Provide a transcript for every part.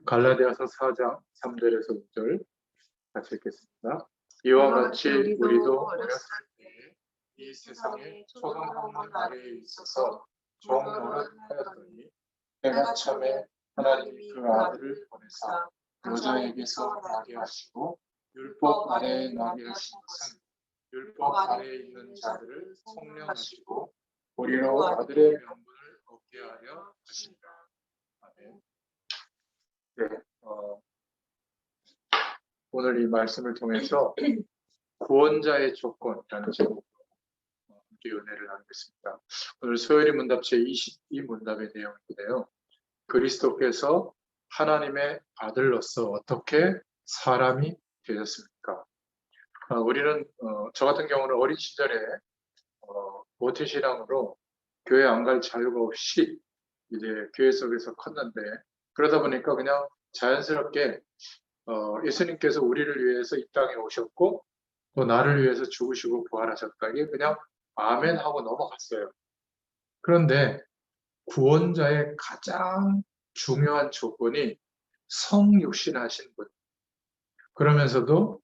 갈라디아서 4장 3절에서 5절 같이 읽겠습니다. 이와 같이 우리도 어렸을 때 이 세상의 초상화문 아래에 있어서 종 노릇하였더니 때가 참에 하나님이 그 아들을 보내사 여자에게서 나게 하시고 율법 아래에 나게 하신 것은 율법 아래에 있는 자들을 성령하시고 우리로 아들의 명분을 얻게 하려 하십니다. 아멘. 네, 오늘 이 말씀을 통해서 구원자의 조건이라는 제목으로 함께 은혜를 나누겠습니다. 오늘 소요리 문답 제22문답의 내용인데요. 그리스도께서 하나님의 아들로서 어떻게 사람이 되셨습니까? 우리는 저 같은 경우는 어린 시절에 모태신앙으로 교회 안 갈 자유가 없이 이제 교회 속에서 컸는데, 그러다 보니까 그냥 자연스럽게 예수님께서 우리를 위해서 이 땅에 오셨고 또 나를 위해서 죽으시고 부활하셨다, 이게 그냥 아멘 하고 넘어갔어요. 그런데 구원자의 가장 중요한 조건이 성육신하신 분, 그러면서도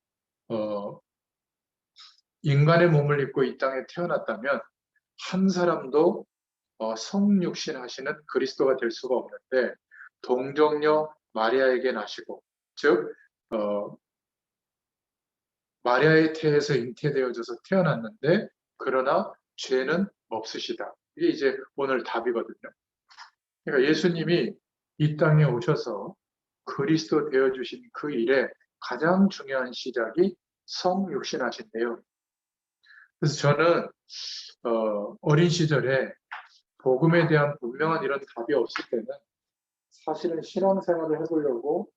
인간의 몸을 입고 이 땅에 태어났다면 한 사람도 성육신하시는 그리스도가 될 수가 없는데, 동정녀 마리아에게 나시고, 즉 마리아의 태에서 잉태되어져서 태어났는데 그러나 죄는 없으시다. 이게 이제 오늘 답이거든요. 그러니까 예수님이 이 땅에 오셔서 그리스도 되어주신 그 일에 가장 중요한 시작이 성육신하신 내용. 그래서 저는 어린 시절에 복음에 대한 분명한 이런 답이 없을 때는 사실은 신앙생활을 해보려고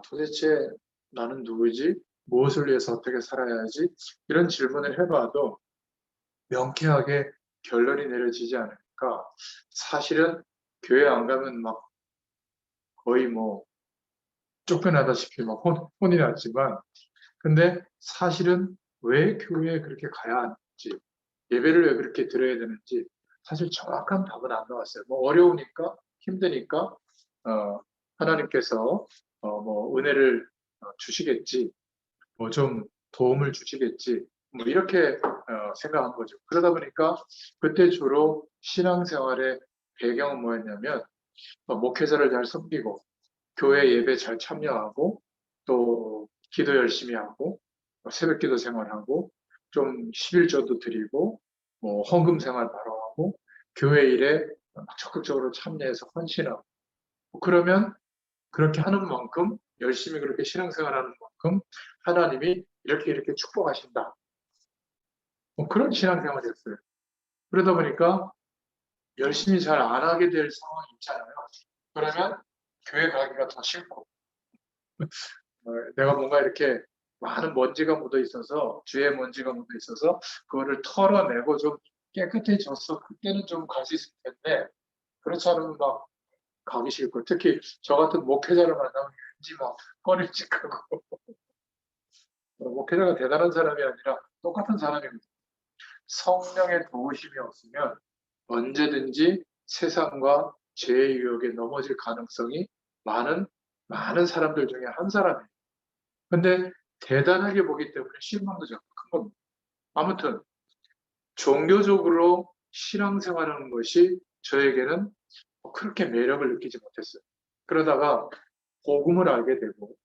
도대체 나는 누구지? 무엇을 위해서 어떻게 살아야지? 이런 질문을 해봐도 명쾌하게 결론이 내려지지 않으니까 사실은 교회 안 가면 막 거의 뭐 쫓겨나다시피 막 혼이 났지만, 근데 사실은 왜 교회에 그렇게 가야 하는지, 예배를 왜 그렇게 드려야 되는지 사실 정확한 답은 안 나왔어요. 뭐 어려우니까, 힘드니까 하나님께서 뭐 은혜를 주시겠지, 뭐 좀 도움을 주시겠지, 뭐 이렇게 생각한 거죠. 그러다 보니까 그때 주로 신앙생활의 배경은 뭐였냐면, 목회자를 잘 섬기고 교회 예배 잘 참여하고 또 기도 열심히 하고 새벽 기도 생활하고 좀 11조도 드리고 뭐 헌금 생활 바로 하고 교회 일에 적극적으로 참여해서 헌신하고, 그러면 그렇게 하는 만큼, 열심히 그렇게 신앙생활하는 만큼 하나님이 이렇게 축복하신다, 뭐 그런 신앙생활이었어요. 그러다 보니까 열심히 잘 안 하게 될 상황이 있잖아요. 그러면 교회 가기가 더 싫고, 내가 뭔가 이렇게 많은 먼지가 묻어 있어서, 주의 먼지가 묻어 있어서 그거를 털어내고 좀 깨끗해졌어, 그때는 좀 갈 수 있을 텐데, 그렇지 않으면 막 가기 싫고, 특히 저 같은 목회자를 만나면 왠지 막 꺼림직하고 목회자가 대단한 사람이 아니라 똑같은 사람입니다. 성령의 도우심이 없으면 언제든지 세상과 죄의 유혹에 넘어질 가능성이 많은 사람들 중에 한 사람이에요. 근데 대단하게 보기 때문에 실망도 자꾸 큰 겁니다. 아무튼 종교적으로 신앙생활하는 것이 저에게는 그렇게 매력을 느끼지 못했어요. 그러다가 복음을 알게 되고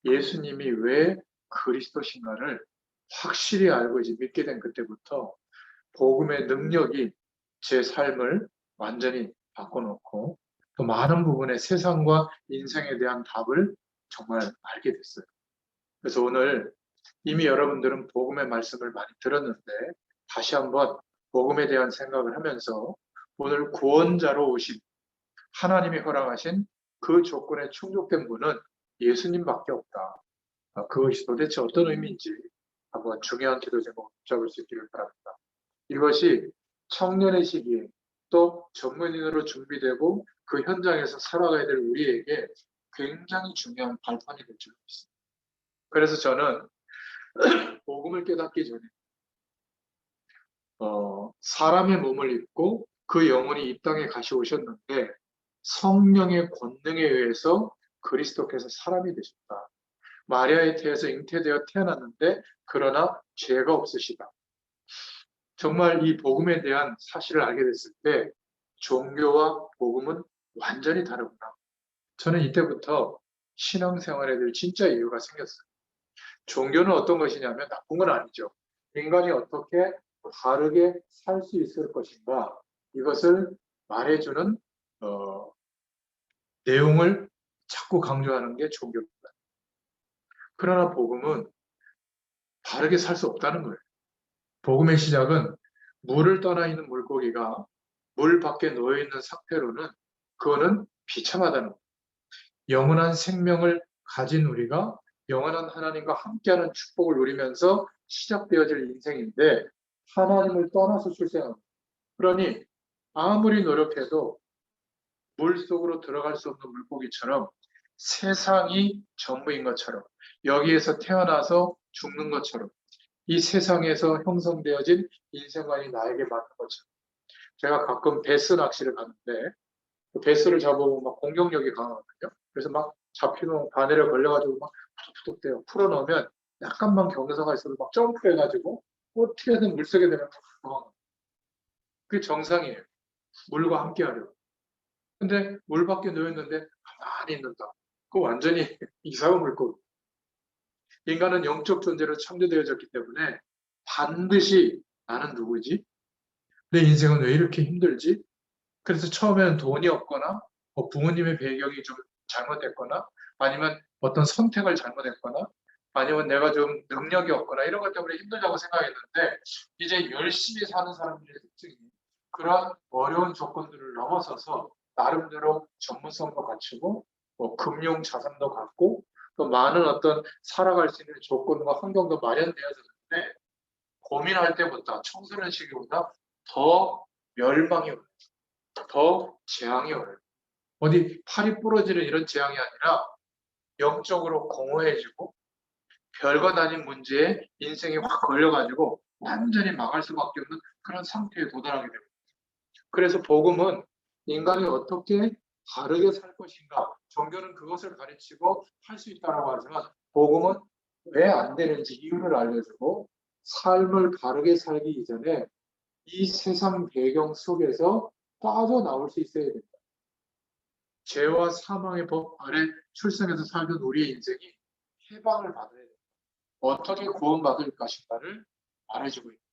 예수님이 왜 그리스도신가를 확실히 알고 이제 믿게 된 그때부터 복음의 능력이 제 삶을 완전히 바꿔놓고 또 많은 부분에 세상과 인생에 대한 답을 정말 알게 됐어요. 그래서 오늘 이미 여러분들은 복음의 말씀을 많이 들었는데 다시 한번 복음에 대한 생각을 하면서 오늘 구원자로 오신 하나님이 허락하신 그 조건에 충족된 분은 예수님밖에 없다. 그것이 도대체 어떤 의미인지 한번 중요한 기도 제목 잡을 수 있기를 바랍니다. 이것이 청년의 시기에 또 전문인으로 준비되고 그 현장에서 살아가야 될 우리에게 굉장히 중요한 발판이 될 줄 믿습니다. 그래서 저는 복음을 깨닫기 전에 사람의 몸을 입고 그 영혼이 이 땅에 가시 오셨는데 성령의 권능에 의해서 그리스도께서 사람이 되셨다. 마리아의 태에서 잉태되어 태어났는데 그러나 죄가 없으시다. 정말 이 복음에 대한 사실을 알게 됐을 때 종교와 복음은 완전히 다르구나. 저는 이때부터 신앙생활에 대해 진짜 이유가 생겼어요. 종교는 어떤 것이냐면 나쁜 건 아니죠. 인간이 어떻게 바르게 살 수 있을 것인가 이것을 말해주는 내용을 자꾸 강조하는 게 종교입니다. 그러나 복음은 바르게 살 수 없다는 거예요. 복음의 시작은 물을 떠나 있는 물고기가 물 밖에 놓여 있는 상태로는 그거는 비참하다는 거예요. 영원한 생명을 가진 우리가 영원한 하나님과 함께하는 축복을 누리면서 시작되어질 인생인데 하나님을 떠나서 출생합니다. 그러니 아무리 노력해도 물속으로 들어갈 수 없는 물고기처럼 세상이 전부인 것처럼 여기에서 태어나서 죽는 것처럼 이 세상에서 형성되어진 인생관이 나에게 맞는 것처럼 제가 가끔 베스 낚시를 가는데 그 베스를 잡아보면 막 공격력이 강하거든요. 그래서 막 잡히면 바늘에 걸려가지고 막 푸덕푸덕대요. 풀어놓으면 약간만 경사가 있어도 막 점프해가지고 어떻게든 물속에 되면 그게 정상이에요. 물과 함께 하려고. 근데 물 밖에 놓였는데 가만히 있는다. 그거 완전히 이상한 물고기. 인간은 영적 존재로 창조되어졌기 때문에 반드시 나는 누구지? 내 인생은 왜 이렇게 힘들지? 그래서 처음에는 돈이 없거나 부모님의 배경이 좀 잘못됐거나 아니면 어떤 선택을 잘못했거나 아니면 내가 좀 능력이 없거나 이런 것 때문에 힘들다고 생각했는데 이제 열심히 사는 사람들의 특징이 그런 어려운 조건들을 넘어서서 나름대로 전문성도 갖추고 금융 자산도 갖고 또 많은 어떤 살아갈 수 있는 조건과 환경도 마련되어졌는데 고민할 때보다 청소년 시기보다 더 멸망이 오는 더 재앙이 와요. 어디 팔이 부러지는 이런 재앙이 아니라 영적으로 공허해지고 별것 아닌 문제에 인생이 확 걸려가지고 완전히 망할 수밖에 없는 그런 상태에 도달하게 됩니다. 그래서 복음은 인간이 어떻게 바르게 살 것인가, 종교는 그것을 가르치고 할 수 있다고 하지만 복음은 왜 안 되는지 이유를 알려주고 삶을 바르게 살기 이전에 이 세상 배경 속에서 빠져나올 수 있어야 됩니다. 죄와 사망의 법 아래 출생해서 살던 우리의 인생이 해방을 받아야 됩니다. 어떻게 구원받을 것인가를 말해주고 있습니다.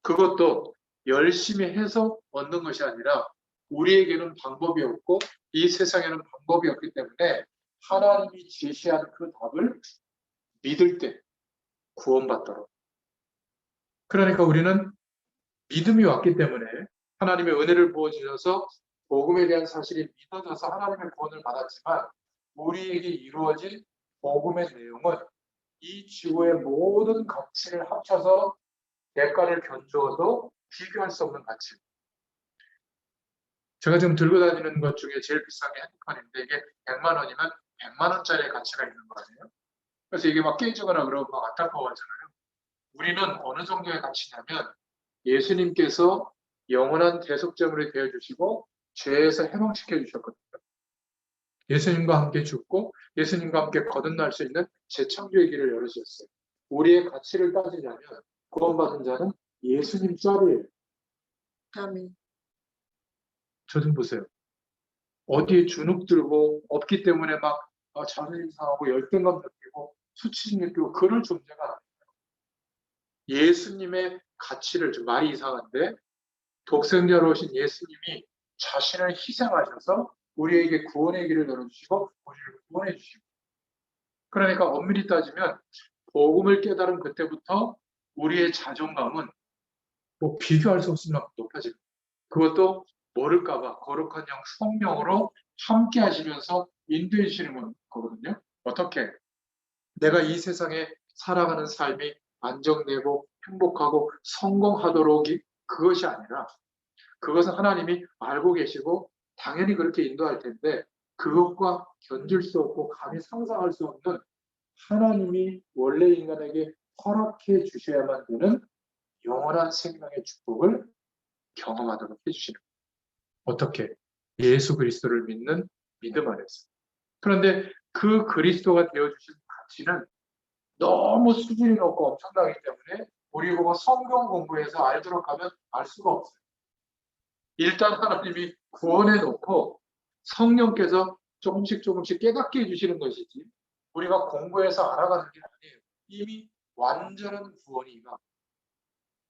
그것도 열심히 해서 얻는 것이 아니라 우리에게는 방법이 없고 이 세상에는 방법이 없기 때문에 하나님이 제시한 그 답을 믿을 때 구원받도록. 그러니까 우리는 믿음이 왔기 때문에 하나님의 은혜를 부어주셔서 복음에 대한 사실이 믿어져서 하나님의 구원을 받았지만 우리에게 이루어진 복음의 내용은 이 지구의 모든 가치를 합쳐서 대가를 견주어도 비교할 수 없는 가치. 제가 지금 들고 다니는 것 중에 제일 비싼 게 핸드폰인데 이게 100만 원이면 100만 원짜리 가치가 있는 거 아니에요? 그래서 이게 막 깨지거나 그러고 막 안타까워하잖아요. 우리는 어느 정도의 가치냐면 예수님께서 영원한 대속제물이 되어주시고 죄에서 해방시켜 주셨거든요. 예수님과 함께 죽고 예수님과 함께 거듭날 수 있는 재창조의 길을 열어주셨어요. 우리의 가치를 따지자면 구원받은 자는 예수님 짤이에요. 아멘. 저 좀 보세요. 어디에 주눅 들고 없기 때문에 막 자존심 상하고 열등감 느끼고 수치심 느끼고 그럴 존재가 아니에요. 예수님의 가치를 좀 말이 이상한데 독생자로 오신 예수님이 자신을 희생하셔서 우리에게 구원의 길을 열어주시고 우리를 구원해 주시고 그러니까 엄밀히 따지면 복음을 깨달은 그때부터 우리의 자존감은 뭐 비교할 수 없을 만큼 높아집니다. 그것도 모를까봐 거룩한 영 성령으로 함께 하시면서 인도해 주시는 거거든요. 어떻게? 내가 이 세상에 살아가는 삶이 안정되고 행복하고 성공하도록 그것이 아니라 그것은 하나님이 알고 계시고 당연히 그렇게 인도할 텐데 그것과 견줄 수 없고 감히 상상할 수 없는 하나님이 원래 인간에게 허락해 주셔야만 되는 영원한 생명의 축복을 경험하도록 해주시는 거예요. 어떻게? 예수 그리스도를 믿는 믿음 안에서. 그런데 그 그리스도가 되어주신 가치는 너무 수준이 높고 엄청나기 때문에 우리 보고 성경 공부해서 알도록 하면 알 수가 없어요. 일단 하나님이 구원해 놓고 성령께서 조금씩 조금씩 깨닫게 해주시는 것이지 우리가 공부해서 알아가는 게 아니에요. 이미 완전한 구원이 임하.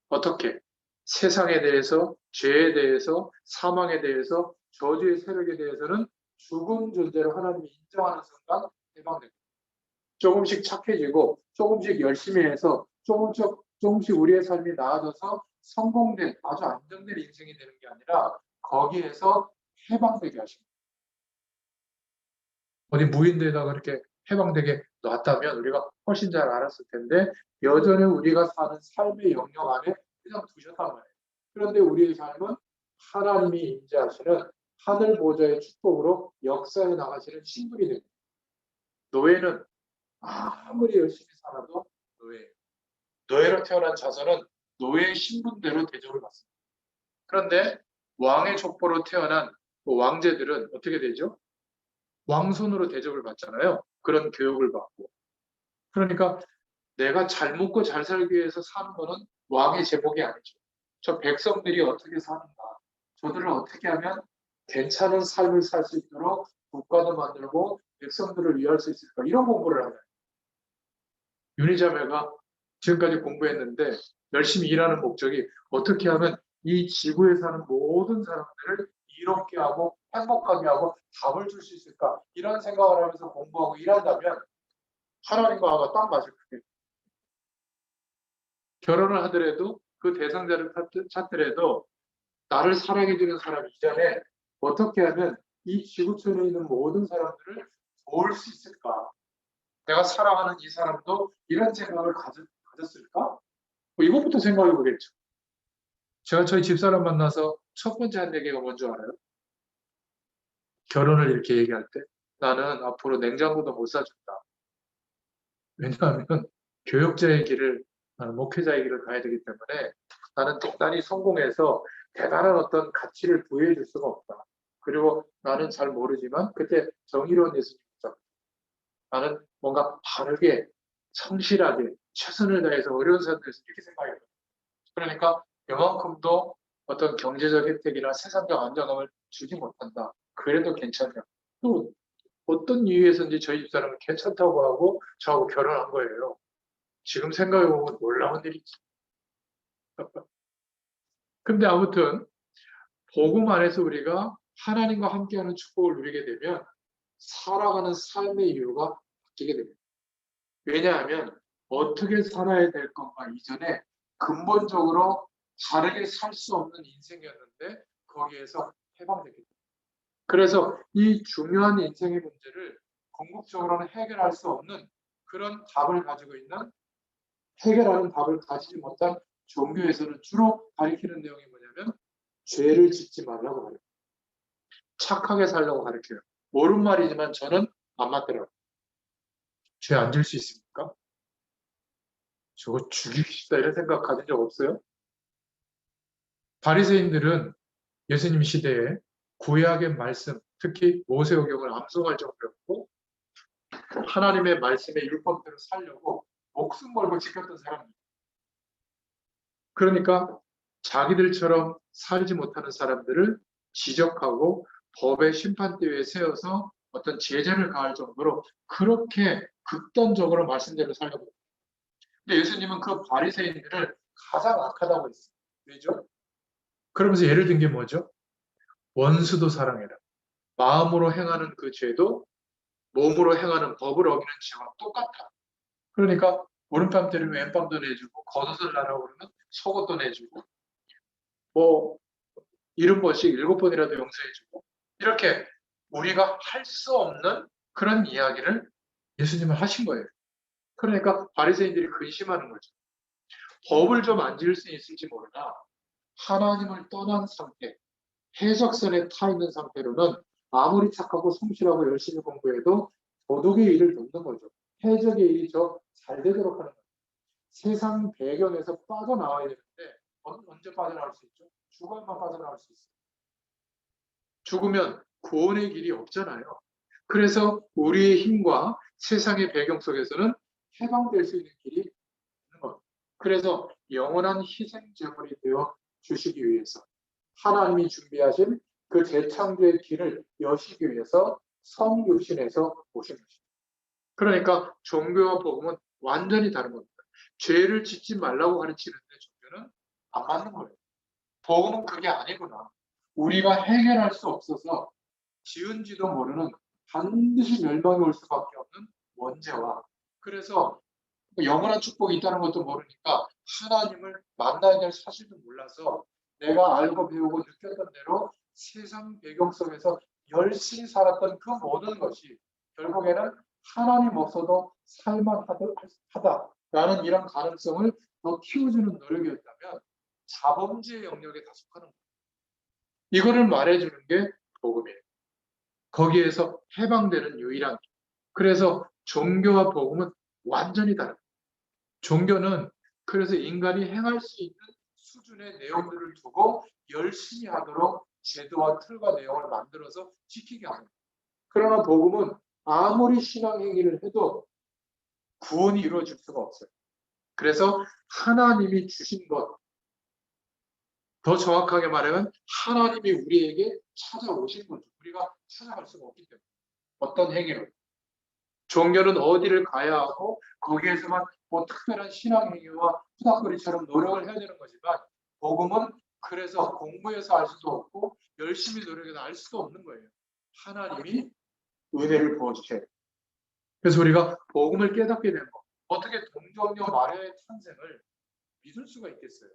어떻게? 세상에 대해서, 죄에 대해서, 사망에 대해서, 저주의 세력에 대해서는 죽은 존재로 하나님이 인정하는 순간 해방됩니다. 조금씩 착해지고 조금씩 열심히 해서 조금씩 우리의 삶이 나아져서 성공된 아주 안정된 인생이 되는 게 아니라 거기에서 해방되게 하십니다. 어디 무인도에다가 이렇게 해방되게 놨다면 우리가 훨씬 잘 알았을 텐데 여전히 우리가 사는 삶의 영역 안에 그냥 두셨단 말이에요. 그런데 우리의 삶은 하나님이 임재하시는 하늘 보좌의 축복으로 역사에 나가시는 신분이 됩니다. 노예는 아무리 열심히 살아도 노예예요. 노예로 태어난 자손은 노예 신분대로 대접을 받습니다. 그런데 왕의 족보로 태어난 왕제들은 어떻게 되죠? 왕손으로 대접을 받잖아요. 그런 교육을 받고. 그러니까 내가 잘 먹고 잘 살기 위해서 사는 거는 왕의 제목이 아니죠. 저 백성들이 어떻게 사는가, 저들을 어떻게 하면 괜찮은 삶을 살 수 있도록 국가도 만들고 백성들을 위할 수 있을까, 이런 공부를 하는 윤희자매가 지금까지 공부했는데 열심히 일하는 목적이 어떻게 하면 이 지구에 사는 모든 사람들을 이롭게 하고 행복하게 하고 답을 줄 수 있을까, 이런 생각을 하면서 공부하고 일한다면 하나님과 아마 딱 맞을 거예요. 결혼을 하더라도 그 대상자를 찾더라도 나를 사랑해주는 사람 이전에 어떻게 하면 이 지구촌에 있는 모든 사람들을 도울 수 있을까? 내가 사랑하는 이 사람도 이런 생각을 가졌을까? 뭐 이것부터 생각해 보겠죠. 제가 저희 집사람 만나서 첫 번째 한 얘기가 뭔지 알아요? 결혼을 이렇게 얘기할 때 나는 앞으로 냉장고도 못 사준다. 왜냐하면 교역자의 길을, 나는 목회자의 길을 가야 되기 때문에 나는 대단히 성공해서 대단한 어떤 가치를 부여해 줄 수가 없다. 그리고 나는 잘 모르지만 그때 정의로운 예수님 붙잡고 나는 뭔가 바르게 성실하게 최선을 다해서 어려운 사람들에서 이렇게 생각해요. 그러니까 요만큼도 어떤 경제적 혜택이나 세상적 안정감을 주지 못한다. 그래도 괜찮냐. 또 어떤 이유에서인지 저희 집사람은 괜찮다고 하고 저하고 결혼한 거예요. 지금 생각해보면 놀라운 일이지. 근데 아무튼 복음 안에서 우리가 하나님과 함께하는 축복을 누리게 되면 살아가는 삶의 이유가 바뀌게 됩니다. 왜냐하면 어떻게 살아야 될 것과 이전에 근본적으로 다르게 살 수 없는 인생이었는데 거기에서 해방되게 됩니다. 그래서 이 중요한 인생의 문제를 궁극적으로는 해결할 수 없는 그런 답을 가지고 있는, 해결하는 답을 가지지 못한 종교에서는 주로 가리키는 내용이 뭐냐면 죄를 짓지 말라고 가르쳐요. 착하게 살려고 가르쳐요. 옳은 말이지만 저는 안 맞더라고요. 죄 안 질 수 있습니까? 저거 죽이고 싶다 이런 생각 가진 적 없어요? 바리새인들은 예수님 시대에 구약의 말씀, 특히 모세오경을 암송할 정도였고 하나님의 말씀의 율법대로 살려고 목숨 걸고 지켰던 사람입니다. 그러니까 자기들처럼 살지 못하는 사람들을 지적하고 법의 심판대에 세워서 어떤 제재를 가할 정도로 그렇게 극단적으로 말씀대로 살려고 합니다. 근데 예수님은 그 바리새인들을 가장 악하다고 했어요. 왜죠? 그러면서 예를 든 게 뭐죠? 원수도 사랑해라. 마음으로 행하는 그 죄도 몸으로 행하는 법을 어기는 죄와 똑같아. 그러니까 오른밤 때리면 왼밤도 내주고 겉옷을 나라고 그러면 속옷도 내주고 뭐 70번씩 7번이라도 용서해주고 이렇게 우리가 할 수 없는 그런 이야기를 예수님은 하신 거예요. 그러니까 바리새인들이 근심하는 거죠. 법을 좀 안 지을 수 있을지 모르나 하나님을 떠난 상태, 해적선에 타 있는 상태로는 아무리 착하고 성실하고 열심히 공부해도 도덕의 일을 돕는 거죠. 해적의 일이 더 잘 되도록 하는 거죠. 세상 배경에서 빠져나와야 되는데 언제 빠져나올 수 있죠? 죽어야만 빠져나올 수 있어요. 죽으면 구원의 길이 없잖아요. 그래서 우리의 힘과 세상의 배경 속에서는 해방될 수 있는 길이 있는 것. 그래서 영원한 희생 제물이 되어 주시기 위해서 하나님이 준비하신 그 재창조의 길을 여시기 위해서 성육신에서 오신 것입니다. 그러니까 종교와 복음은 완전히 다른 겁니다. 죄를 짓지 말라고 가르치는데 종교는 안 맞는 거예요. 복음은 그게 아니구나. 우리가 해결할 수 없어서 지은지도 모르는 반드시 멸망이 올 수밖에 없는 원죄와 그래서 영원한 축복이 있다는 것도 모르니까 하나님을 만나야 될 사실도 몰라서 내가 알고 배우고 느꼈던 대로 세상 배경 속에서 열심히 살았던 그 모든 것이 결국에는 하나님 없어도 살만하다라는 이런 가능성을 더 키워주는 노력이었다면 자범죄의 영역에 다 속하는 거예요. 이거를 말해주는 게 복음이에요. 거기에서 해방되는 유일한 길. 그래서 종교와 복음은 완전히 다릅니다. 종교는 그래서 인간이 행할 수 있는 수준의 내용들을 두고 열심히 하도록 제도와 틀과 내용을 만들어서 지키게 합니다. 그러나 복음은 아무리 신앙 행위를 해도 구원이 이루어질 수가 없어요. 그래서 하나님이 주신 것, 더 정확하게 말하면 하나님이 우리에게 찾아오신 거죠. 우리가 찾아갈 수가 없기 때문에. 어떤 행위로. 종교는 어디를 가야 하고 거기에서만 뭐 특별한 신앙 행위와 후닥거리처럼 노력을 해야 되는 거지만 복음은 그래서 공부해서 알 수도 없고 열심히 노력해서 알 수도 없는 거예요. 하나님이 은혜를 부어주셔야 돼요. 그래서 우리가 복음을 깨닫게 되는 거. 어떻게 동정녀 마리아의 탄생을 믿을 수가 있겠어요?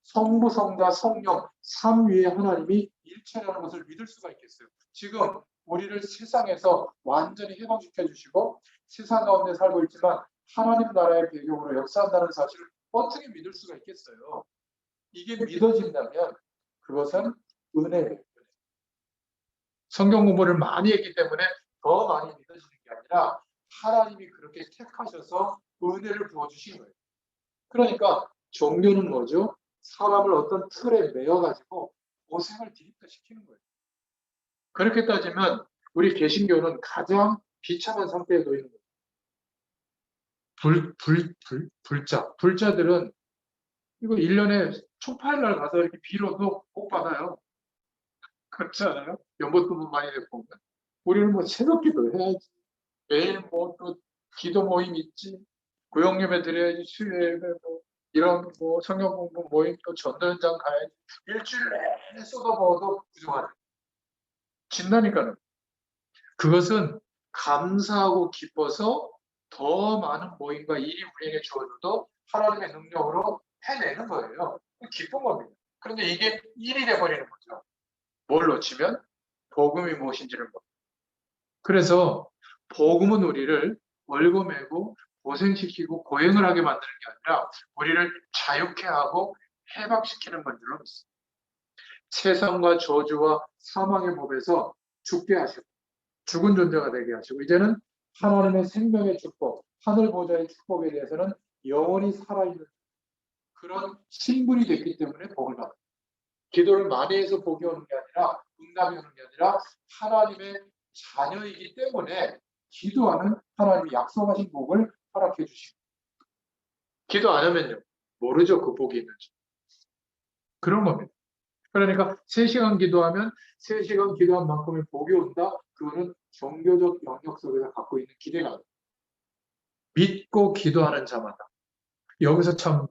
성부, 성자, 성령, 삼위의 하나님이 일체라는 것을 믿을 수가 있겠어요? 지금 우리를 세상에서 완전히 해방시켜 주시고 세상 가운데 살고 있지만 하나님 나라의 배경으로 역사한다는 사실을 어떻게 믿을 수가 있겠어요? 이게 믿어진다면 그것은 은혜예요. 성경 공부를 많이 했기 때문에 더 많이 믿어지는 게 아니라 하나님이 그렇게 택하셔서 은혜를 부어주신 거예요. 그러니까 종교는 뭐죠? 사람을 어떤 틀에 매어가지고 고생을 시키는 거예요. 그렇게 따지면 우리 개신교는 가장 비참한 상태에 놓이는 거예요. 불자들은 이거 1년에 초파일날 가서 이렇게 빌어도 복 받아요. 그렇지 않아요? 연못도 많이 내고 우리는 뭐 새벽 기도 해야지. 매일 뭐 또 기도 모임 있지. 구역예배 드려야지. 수요예배 뭐 이런 뭐 성경 공부 모임 또 전도 현장 가야지. 일주일 내내 쏟아부어도 부족하네. 진다니까는. 그것은 감사하고 기뻐서 더 많은 모임과 일이 우리에게 주어져도 하나님의 능력으로 해내는 거예요. 기쁜 겁니다. 그런데 이게 일이 돼버리는 거죠. 뭘 놓치면 복음이 무엇인지를 모르고. 그래서 복음은 우리를 월급매고 고생시키고 고행을 하게 만드는 게 아니라 우리를 자유케 하고 해방시키는 건 줄로 믿습니다. 세상과 저주와 사망의 법에서 죽게 하시고 죽은 존재가 되게 하시고 이제는 하나님의 생명의 축복, 하늘 보좌의 축복에 대해서는 영원히 살아있는 그런 신분이 됐기 때문에 복을 받습니다. 기도를 많이 해서 복이 오는 게 아니라 응답이 오는 게 아니라 하나님의 자녀이기 때문에 기도하는 하나님이 약속하신 복을 허락해 주시고 기도 안 하면요 모르죠 그 복이 있는지 그런 겁니다. 그러니까 3시간 기도하면 3시간 기도한 만큼의 복이 온다. 그거는 종교적 영역 속에서 갖고 있는 기대가 믿고 기도하는 자마다 여기서 참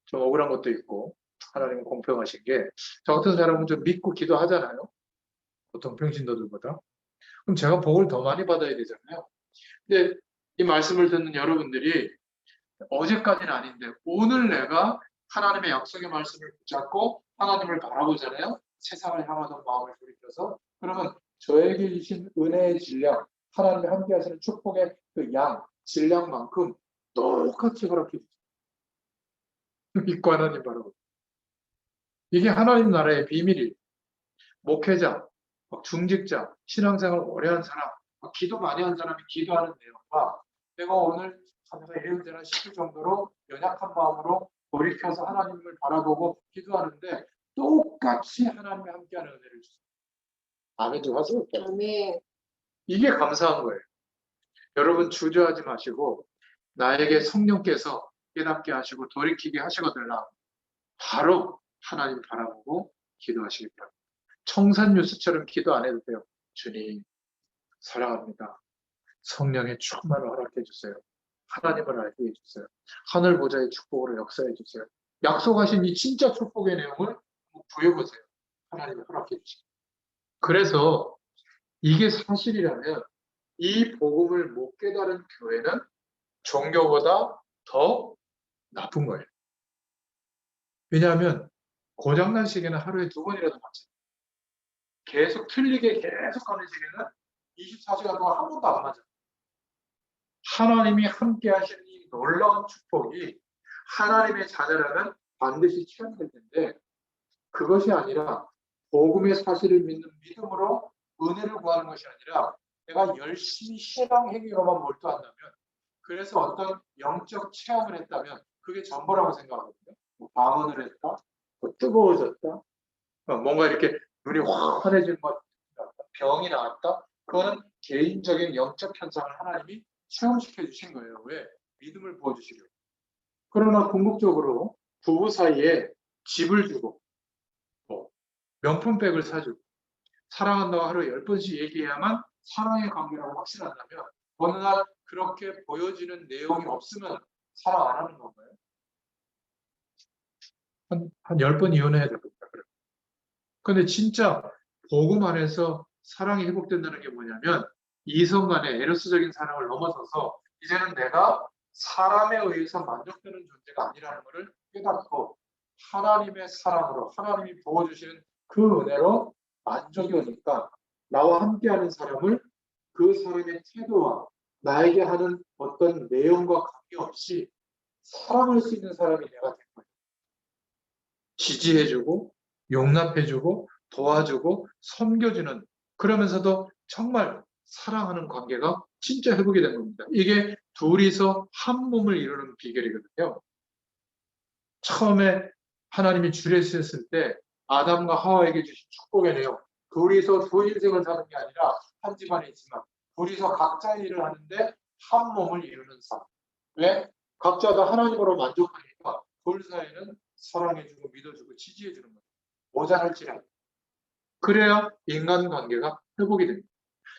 좀 억울한 것도 있고 하나님은 공평하신 게 저 같은 사람은 좀 믿고 기도하잖아요. 보통 평신도들보다. 그럼 제가 복을 더 많이 받아야 되잖아요. 근데 이 말씀을 듣는 여러분들이 어제까지는 아닌데 오늘 내가 하나님의 약속의 말씀을 붙잡고 하나님을 바라보잖아요. 세상을 향하던 마음을 돌이켜서 그러면 저에게 주신 은혜의 질량, 하나님이 함께 하시는 축복의 그 양, 질량만큼 똑같이 허락해 주세요. 믿고 하나님 바라보. 이게 하나님 나라의 비밀이에요. 목회자, 중직자, 신앙생활 오래 한 사람, 기도 많이 한 사람이 기도하는 내용과 내가 오늘 가면서 이래야 되나 싶을 정도로 연약한 마음으로 돌이켜서 하나님을 바라보고 기도하는데 똑같이 하나님이 함께하는 은혜를 주세요. 아멘 좀 하세요. 아멘. 이게 감사한 거예요. 여러분 주저하지 마시고 나에게 성령께서 깨닫게 하시고 돌이키게 하시거든요. 바로 하나님 바라보고 기도하시기 바랍니다. 청산유수처럼 기도 안 해도 돼요. 주님 사랑합니다. 성령의 충만을 허락해 주세요. 하나님을 알게 해주세요. 하늘 보좌의 축복으로 역사해 주세요. 약속하신 이 진짜 축복의 내용을 구해보세요. 하나님을 허락해 주시고. 그래서 이게 사실이라면 이 복음을 못 깨달은 교회는 종교보다 더 나쁜 거예요. 왜냐하면 고장난 시계는 하루에 2번이라도 맞잖아요. 계속 틀리게 계속 하는 시계는 24시간 동안 한 번도 안 맞아요. 하나님이 함께 하신 이 놀라운 축복이 하나님의 자녀라면 반드시 체험될 텐데 그것이 아니라 복음의 사실을 믿는 믿음으로 은혜를 구하는 것이 아니라 내가 열심히 신앙 행위로만 몰두한다면 그래서 어떤 영적 체험을 했다면 그게 전부라고 생각하거든요. 뭐 방언을 했다, 뭐 뜨거워졌다, 뭔가 이렇게 눈이 환해진 것 같다, 병이 나았다. 그거는 개인적인 영적 현상을 하나님이 체험시켜 주신 거예요. 왜? 믿음을 부어주시려고. 그러나 궁극적으로 부부 사이에 집을 주고 뭐 명품백을 사주고 사랑한다고 하루에 10번씩 얘기해야만 사랑의 관계라고 확신한다면 어느 날 그렇게 보여지는 내용이 없으면 사랑 안 하는 건가요? 한 10번 이혼해야 될 겁니다. 그런데 진짜 복음 안에서 사랑이 회복된다는 게 뭐냐면 이성 간의 에로스적인 사랑을 넘어서서 이제는 내가 사람에 의해서 만족되는 존재가 아니라는 것을 깨닫고 하나님의 사랑으로 하나님이 부어주시는 그 은혜로 만족이 오니까 나와 함께하는 사람을 그 사람의 태도와 나에게 하는 어떤 내용과 관계없이 사랑할 수 있는 사람이 내가 된 거예요. 지지해주고 용납해주고 도와주고 섬겨주는 그러면서도 정말 사랑하는 관계가 진짜 회복이 된 겁니다. 이게 둘이서 한 몸을 이루는 비결이거든요. 처음에 하나님이 주례시했을 때 아담과 하와에게 주신 축복의 내용 둘이서 두 인생을 사는 게 아니라 한 집안에 있지만 둘이서 각자의 일을 하는데 한 몸을 이루는 삶. 왜? 각자 다 하나님으로 만족하니까 둘 사이는 사랑해주고 믿어주고 지지해주는 거예요. 모자랄지라도. 그래야 인간관계가 회복이 됩니다.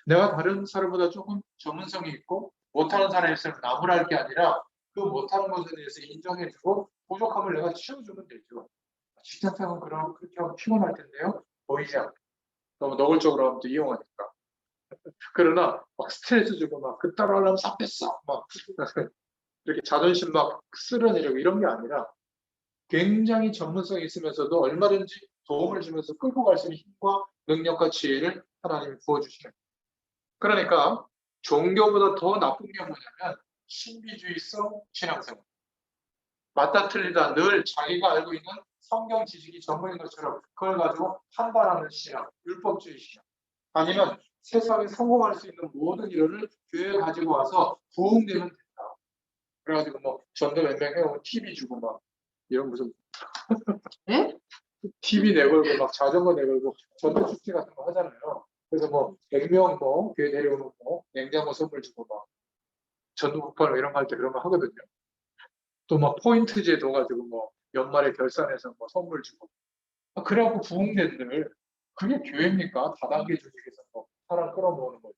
내가 다른 사람보다 조금 전문성이 있고 못하는 사람이 있으면 나무랄 게 아니라 그 못하는 것에 대해서 인정해주고 부족함을 내가 채워주면 되죠. 직장생활은 그렇게 하면 피곤할 텐데요. 보이지 않고 너무 노골적으로 하면 또 이용하니까. 그러나 막 스트레스 주고 막 그따로 하려면 싹 막 이렇게 자존심 막 쓸어내려고 이런 게 아니라 굉장히 전문성이 있으면서도 얼마든지 도움을 주면서 끌고 갈 수 있는 힘과 능력과 지혜를 하나님이 부어주시는 거예요. 그러니까 종교보다 더 나쁜 게 뭐냐면 신비주의성 신앙생활. 맞다 틀리다 늘 자기가 알고 있는 성경 지식이 전부인 것처럼 그걸 가지고 판단하는 신앙, 율법주의 신앙. 아니면 세상에 성공할 수 있는 모든 이론을 교회에 가지고 와서 부흥되면 된다. 그래가지고 뭐 전도 몇 명 해오면 TV 주고 막 이런 무슨 네? TV 내걸고 막 자전거 내걸고 전도 축제 같은 거 하잖아요. 그래서 뭐 100명 뭐 교회 데려오는 뭐 냉장고 선물 주고 막 전도 북방 이런 거 할 때 그런 거 하거든요. 또 막 포인트 제도 가지고 뭐 연말에 결산해서 뭐 선물 주고 그래갖고 부흥된들 그게 교회입니까? 다단계 조직에서 뭐 사람 끌어모으는 거죠.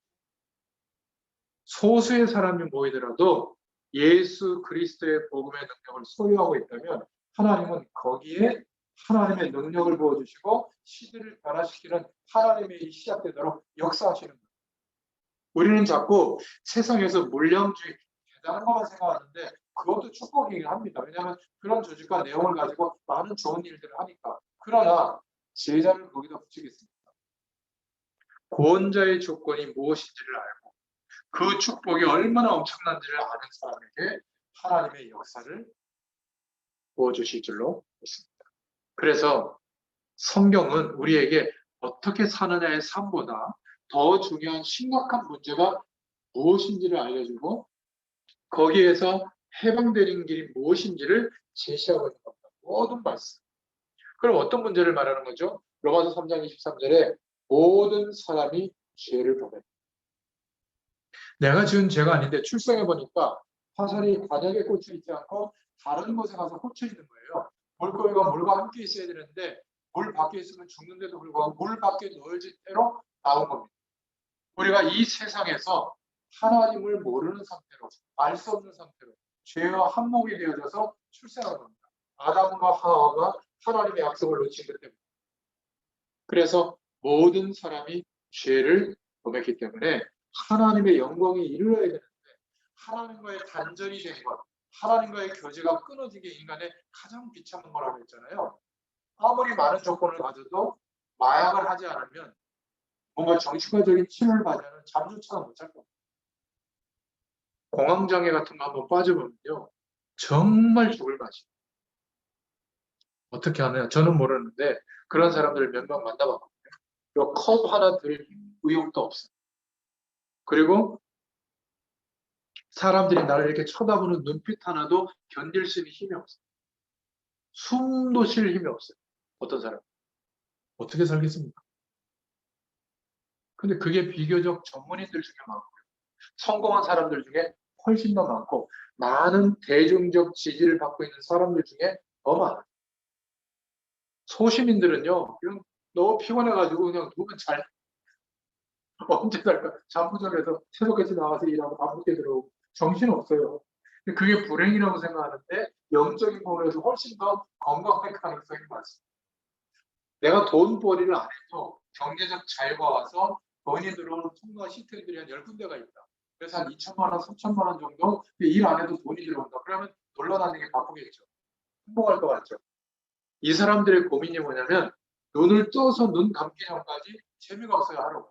소수의 사람이 모이더라도 예수 그리스도의 복음의 능력을 소유하고 있다면 하나님은 거기에 하나님의 능력을 부어주시고 시대를 변화시키는 하나님의 시작되도록 역사하시는 거예요. 우리는 자꾸 세상에서 물량주의 대단한 것만 생각하는데 그것도 축복이긴 합니다. 왜냐하면 그런 조직과 내용을 가지고 많은 좋은 일들을 하니까. 그러나 제자를 거기다 붙이겠습니다. 구원자의 조건이 무엇인지를 알고 그 축복이 얼마나 엄청난지를 아는 사람에게 하나님의 역사를 부어주실 줄로 믿습니다. 그래서 성경은 우리에게 어떻게 사느냐의 삶보다 더 중요한 심각한 문제가 무엇인지를 알려주고 거기에서 해방되는 길이 무엇인지를 제시하고 있는 겁니다. 모든 말씀. 그럼 어떤 문제를 말하는 거죠? 로마서 3장 23절에 모든 사람이 죄를 범했다. 내가 지은 죄가 아닌데 출생해 보니까 화살이 관역에 꽂혀 있지 않고 다른 곳에 가서 꽂혀 있는 거예요. 물고기가 물과 함께 있어야 되는데 물 밖에 있으면 죽는데도 불구하고 물 밖에 놓여진 채로 나온 겁니다. 우리가 이 세상에서 하나님을 모르는 상태로, 알 수 없는 상태로 죄와 한몫이 되어져서 출생한 겁니다. 아담과 하와가 하나님의 약속을 놓친 것 때문에. 그래서 모든 사람이 죄를 범했기 때문에 하나님의 영광이 이르러야 되는데 하나님과의 단절이 된 것, 하나님과의 교제가 끊어진 게 인간의 가장 비참한 거라고 했잖아요. 아무리 많은 조건을 가져도 마약을 하지 않으면 뭔가 정신과적인 치료를 받지 않으면 잠조차도 못 잘 겁니다. 공황장애 같은 거 한번 빠져보면요. 정말 죽을 맛이에요. 어떻게 하느냐 저는 모르는데 그런 사람들을 몇 명 만나봤거든요. 요 컵 하나 들 의욕도 없어요. 그리고 사람들이 나를 이렇게 쳐다보는 눈빛 하나도 견딜 수 있는 힘이 없어요. 숨도 쉴 힘이 없어요. 어떤 사람 어떻게 살겠습니까? 근데 그게 비교적 전문인들 중에 많고요. 성공한 사람들 중에 훨씬 더 많고 많은 대중적 지지를 받고 있는 사람들 중에 더 많아요. 소시민들은요. 그냥 너무 피곤해가지고 그냥 누우면 잘 언제 잘까 잠부정해서 새벽까지 나와서 일하고 밤늦게 들어오고 정신없어요. 근데 그게 불행이라고 생각하는데 영적인 부분에서 훨씬 더 건강할 가능성이 많습니다. 내가 돈벌이를 안 해도 경제적 자유가 와서 돈이 들어오는 통과 시스템들이 한 10군데가 있다. 그래서 한 2천만 원, 3천만 원 정도 일 안 해도 돈이 들어온다. 그러면 놀러 다니기 바쁘겠죠. 행복할 것 같죠. 이 사람들의 고민이 뭐냐면 눈을 떠서 눈 감기 전까지 재미가 없어요. 하루.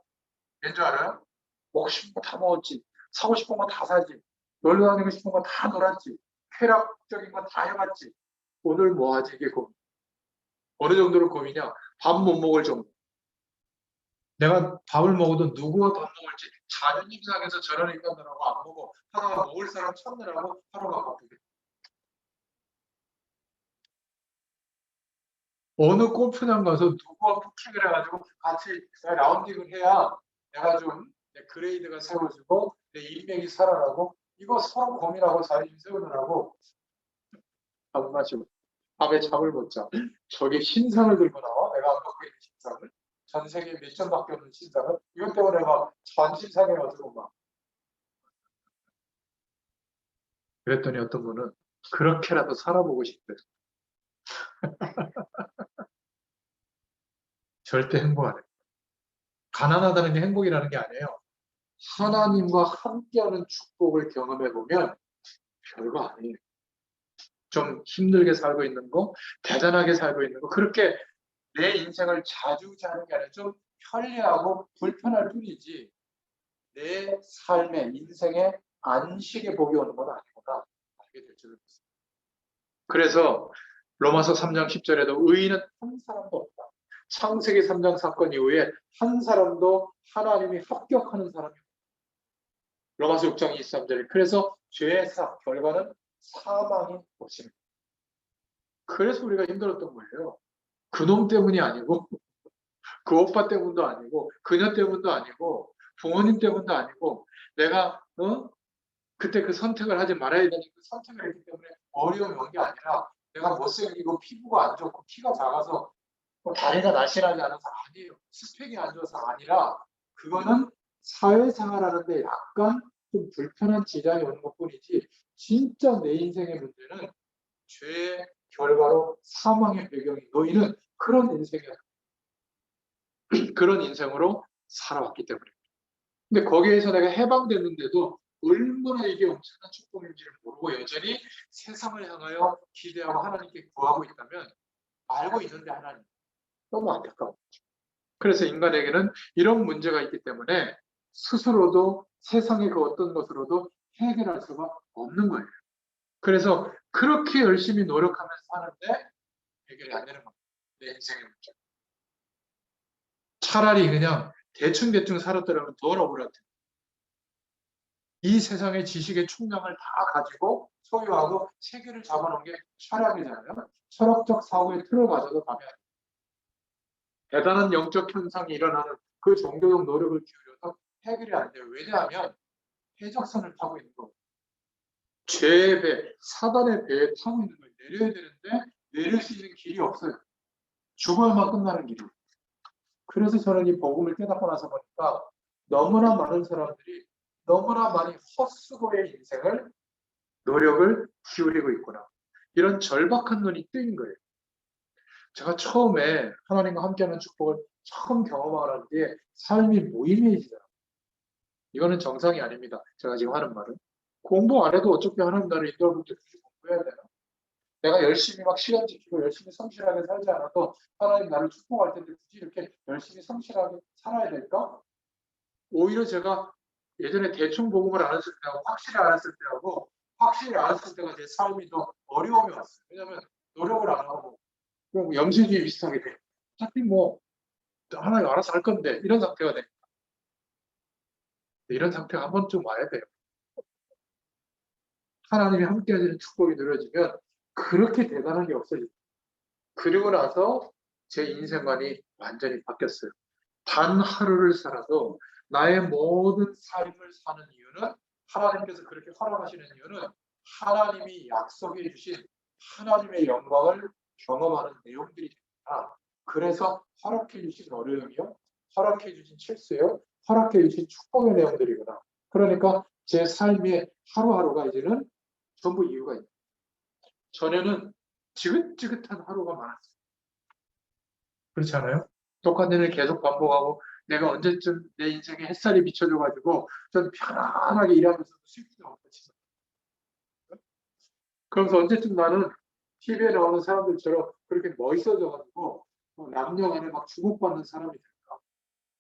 왠줄 알아요? 먹고 싶은 거 다 먹었지. 사고 싶은 거 다 사지. 놀러 다니고 싶은 거 다 놀았지. 쾌락적인 거 다 해봤지. 오늘 뭐 하지? 이게 고민. 어느 정도로 고민이냐? 밥 못 먹을 정도. 내가 밥을 먹어도 누구와 밥 먹을지 자존심 상해서 저런 인간들하고 안 먹어. 하다가 먹을 사람 찾느라고 하루가 바쁘게. 어느 골프장 가서 누구와 부킹을 해가지고 같이 라운딩을 해야 내가 좀 내 그레이드가 세워지고 내 인맥이 살아나고 이거 서로 고민하고 자존심 세우느라고 밥 마시고 밤에 잠을 못 자. 저게 신상을 들고 나와? 내가 안 갖고 있는 신상을? 전 세계에 몇 점밖에 없는 신상을? 이것 때문에 막 전신 상해가지고 막. 그랬더니 어떤 분은 그렇게라도 살아보고 싶대. 절대 행복 안 해. 가난하다는 게 행복이라는 게 아니에요. 하나님과 함께하는 축복을 경험해보면 별거 아니에요. 좀 힘들게 살고 있는 거, 대단하게 살고 있는 거, 그렇게 내 인생을 자주자는 게 아니라 좀 편리하고 불편할 뿐이지 내 삶의 인생의 안식의 복이 오는 건 아니구나 알게 될 줄을 믿습니다. 그래서 로마서 3장 10절에도 의인은 한 사람도 없다. 창세기 3장 사건 이후에 한 사람도 하나님이 합격하는 사람이 없다. 로마서 6장 23절에 그래서 죄의 결과는 사망이 것입니다. 그래서 우리가 힘들었던 거예요. 그놈 때문이 아니고 그 오빠 때문도 아니고 그녀 때문도 아니고 부모님 때문도 아니고 내가 그때 그 선택을 하지 말아야 되는 그 선택을 했기 때문에 어려움이 온 게 아니라 내가 못생기고 피부가 안 좋고 키가 작아서 다리가 날씬하지 않아서 아니에요. 스펙이 안 좋아서 아니라 그거는 사회생활하는데 약간 좀 불편한 지장이 오는 것뿐이지 진짜 내 인생의 문제는 죄의 결과로 사망의 배경이 놓이는 그런 인생이야. 그런 인생으로 살아왔기 때문에. 근데 거기에서 내가 해방됐는데도 얼마나 이게 엄청난 축복인지를 모르고 여전히 세상을 향하여 기대하고 하나님께 구하고 있다면 알고 있는데 하나님 너무 안타까워. 그래서 인간에게는 이런 문제가 있기 때문에 스스로도 세상의 그 어떤 것으로도 해결할 수가 없는 거예요. 그래서 그렇게 열심히 노력하면서 사는데 해결이 안 되는 겁니다. 내 인생의 문제. 차라리 그냥 대충 살았더라면 더 억울할 텐데. 이 세상의 지식의 충량을 다 가지고 소유하고 체계를 잡아놓은 게 철학이잖아요. 철학적 사고의 틀을 가져도 가면 대단한 영적 현상이 일어나는 그 종교적 노력을 기울여서 해결이 안 돼요. 왜냐하면 해적선을 타고 있는 거예요. 죄의 배, 사단의 배에 타고 있는 거예요. 내려야 되는데 내릴 수 있는 길이 없어요. 죽어야만 끝나는 길이에요. 그래서 저는 이 복음을 깨닫고 나서 보니까 너무나 많은 사람들이 너무나 많이 헛수고의 인생을 노력을 기울이고 있구나. 이런 절박한 눈이 뜨인 거예요. 제가 처음에 하나님과 함께하는 축복을 처음 경험하는 뒤에 삶이 무의미해지더라고요. 이거는 정상이 아닙니다. 제가 지금 하는 말은. 공부 안 해도 어차피 하나님 나를 인도할 때 굳이 공부해야 되나? 내가 열심히 막 시간 지키고 열심히 성실하게 살지 않아도 하나님 나를 축복할 텐데 굳이 이렇게 열심히 성실하게 살아야 될까? 오히려 제가 예전에 대충 복음을 알았을 때하고 확실히 알았을 때하고 확실히 알았을 때가 제 삶이 더 어려움이 왔어요. 왜냐하면 노력을 안 하고 그럼 염세주의 비슷하게 돼. 어차피 뭐 하나님 알아서 할 건데 이런 상태가 돼. 이런 상태가 한 번쯤 와야 돼요. 하나님이 함께 하시는 축복이 누려지면 그렇게 대단한 게 없어져요. 그리고 나서 제 인생관이 완전히 바뀌었어요. 단 하루를 살아도 나의 모든 삶을 사는 이유는 하나님께서 그렇게 허락하시는 이유는 하나님이 약속해 주신 하나님의 영광을 경험하는 내용들이 됩니다. 그래서 허락해 주신 어려움이요, 허락해 주신 실수요, 허락해 주신 축복의 내용들이구나. 그러니까 제 삶의 하루하루가 이제는 전부 이유가 있다. 전에는 지긋지긋한 하루가 많았어요. 그렇지 않아요? 똑같은 일을 계속 반복하고 내가 언제쯤 내 인생에 햇살이 비춰줘가지고 전 편안하게 일하면서 슬프지 않고 그러면서 언제쯤 나는 TV에 나오는 사람들처럼 그렇게 멋있어져가지고 남녀 간에 막 주목받는 사람이 될까?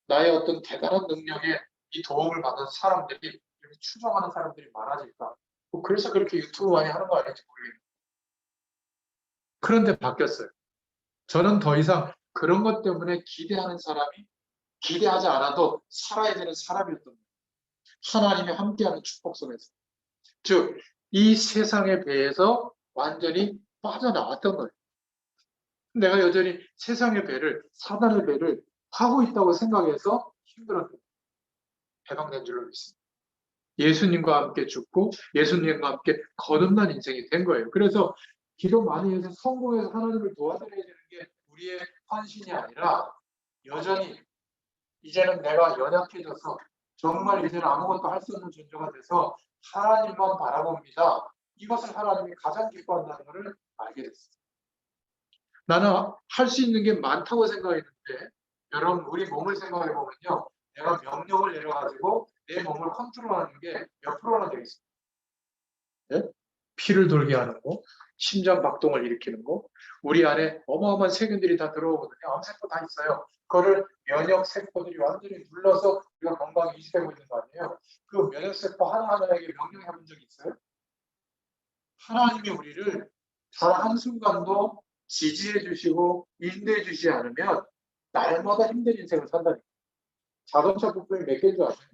나의 어떤 대단한 능력에 이 도움을 받는 사람들이 이렇게 추종하는 사람들이 많아질까? 뭐 그래서 그렇게 유튜브 많이 하는 거 아닌지 모르겠는데 그런데 바뀌었어요. 저는 더 이상 그런 것 때문에 기대하는 사람이 기대하지 않아도 살아야 되는 사람이었던 거예요. 하나님이 함께하는 축복 속에서. 즉, 이 세상의 배에서 완전히 빠져나왔던 거예요. 내가 여전히 세상의 배를, 사단의 배를 타고 있다고 생각해서 힘들었어요. 해방된 줄로 믿습니다. 예수님과 함께 죽고 예수님과 함께 거듭난 인생이 된 거예요. 그래서 기도 많이 해서 성공해서 하나님을 도와드려야 되는 게 우리의 헌신이 아니라 여전히 이제는 내가 연약해져서 정말 이제는 아무것도 할 수 없는 존재가 돼서 하나님만 바라봅니다. 이것을 하나님이 가장 기뻐한다는 것을 알게 됐어요. 나는 할 수 있는 게 많다고 생각했는데 여러분 우리 몸을 생각해 보면요. 내가 명령을 내려가지고 내 몸을 컨트롤하는 게 몇 프로나 되겠습니까? 네? 피를 돌게 하는 거, 심장 박동을 일으키는 거, 우리 안에 어마어마한 세균들이 다 들어오거든요. 암세포 다 있어요. 그거를 면역 세포들이 완전히 눌러서 우리가 건강히 유지되고 있는 거 아니에요? 그 면역 세포 하나하나에게 명령해 본 적이 있어요? 하나님이 우리를 단 한순간도 지지해 주시고 인도해 주시지 않으면 날마다 힘든 인생을 산다니까. 자동차 부품이 몇 개인 줄 아세요?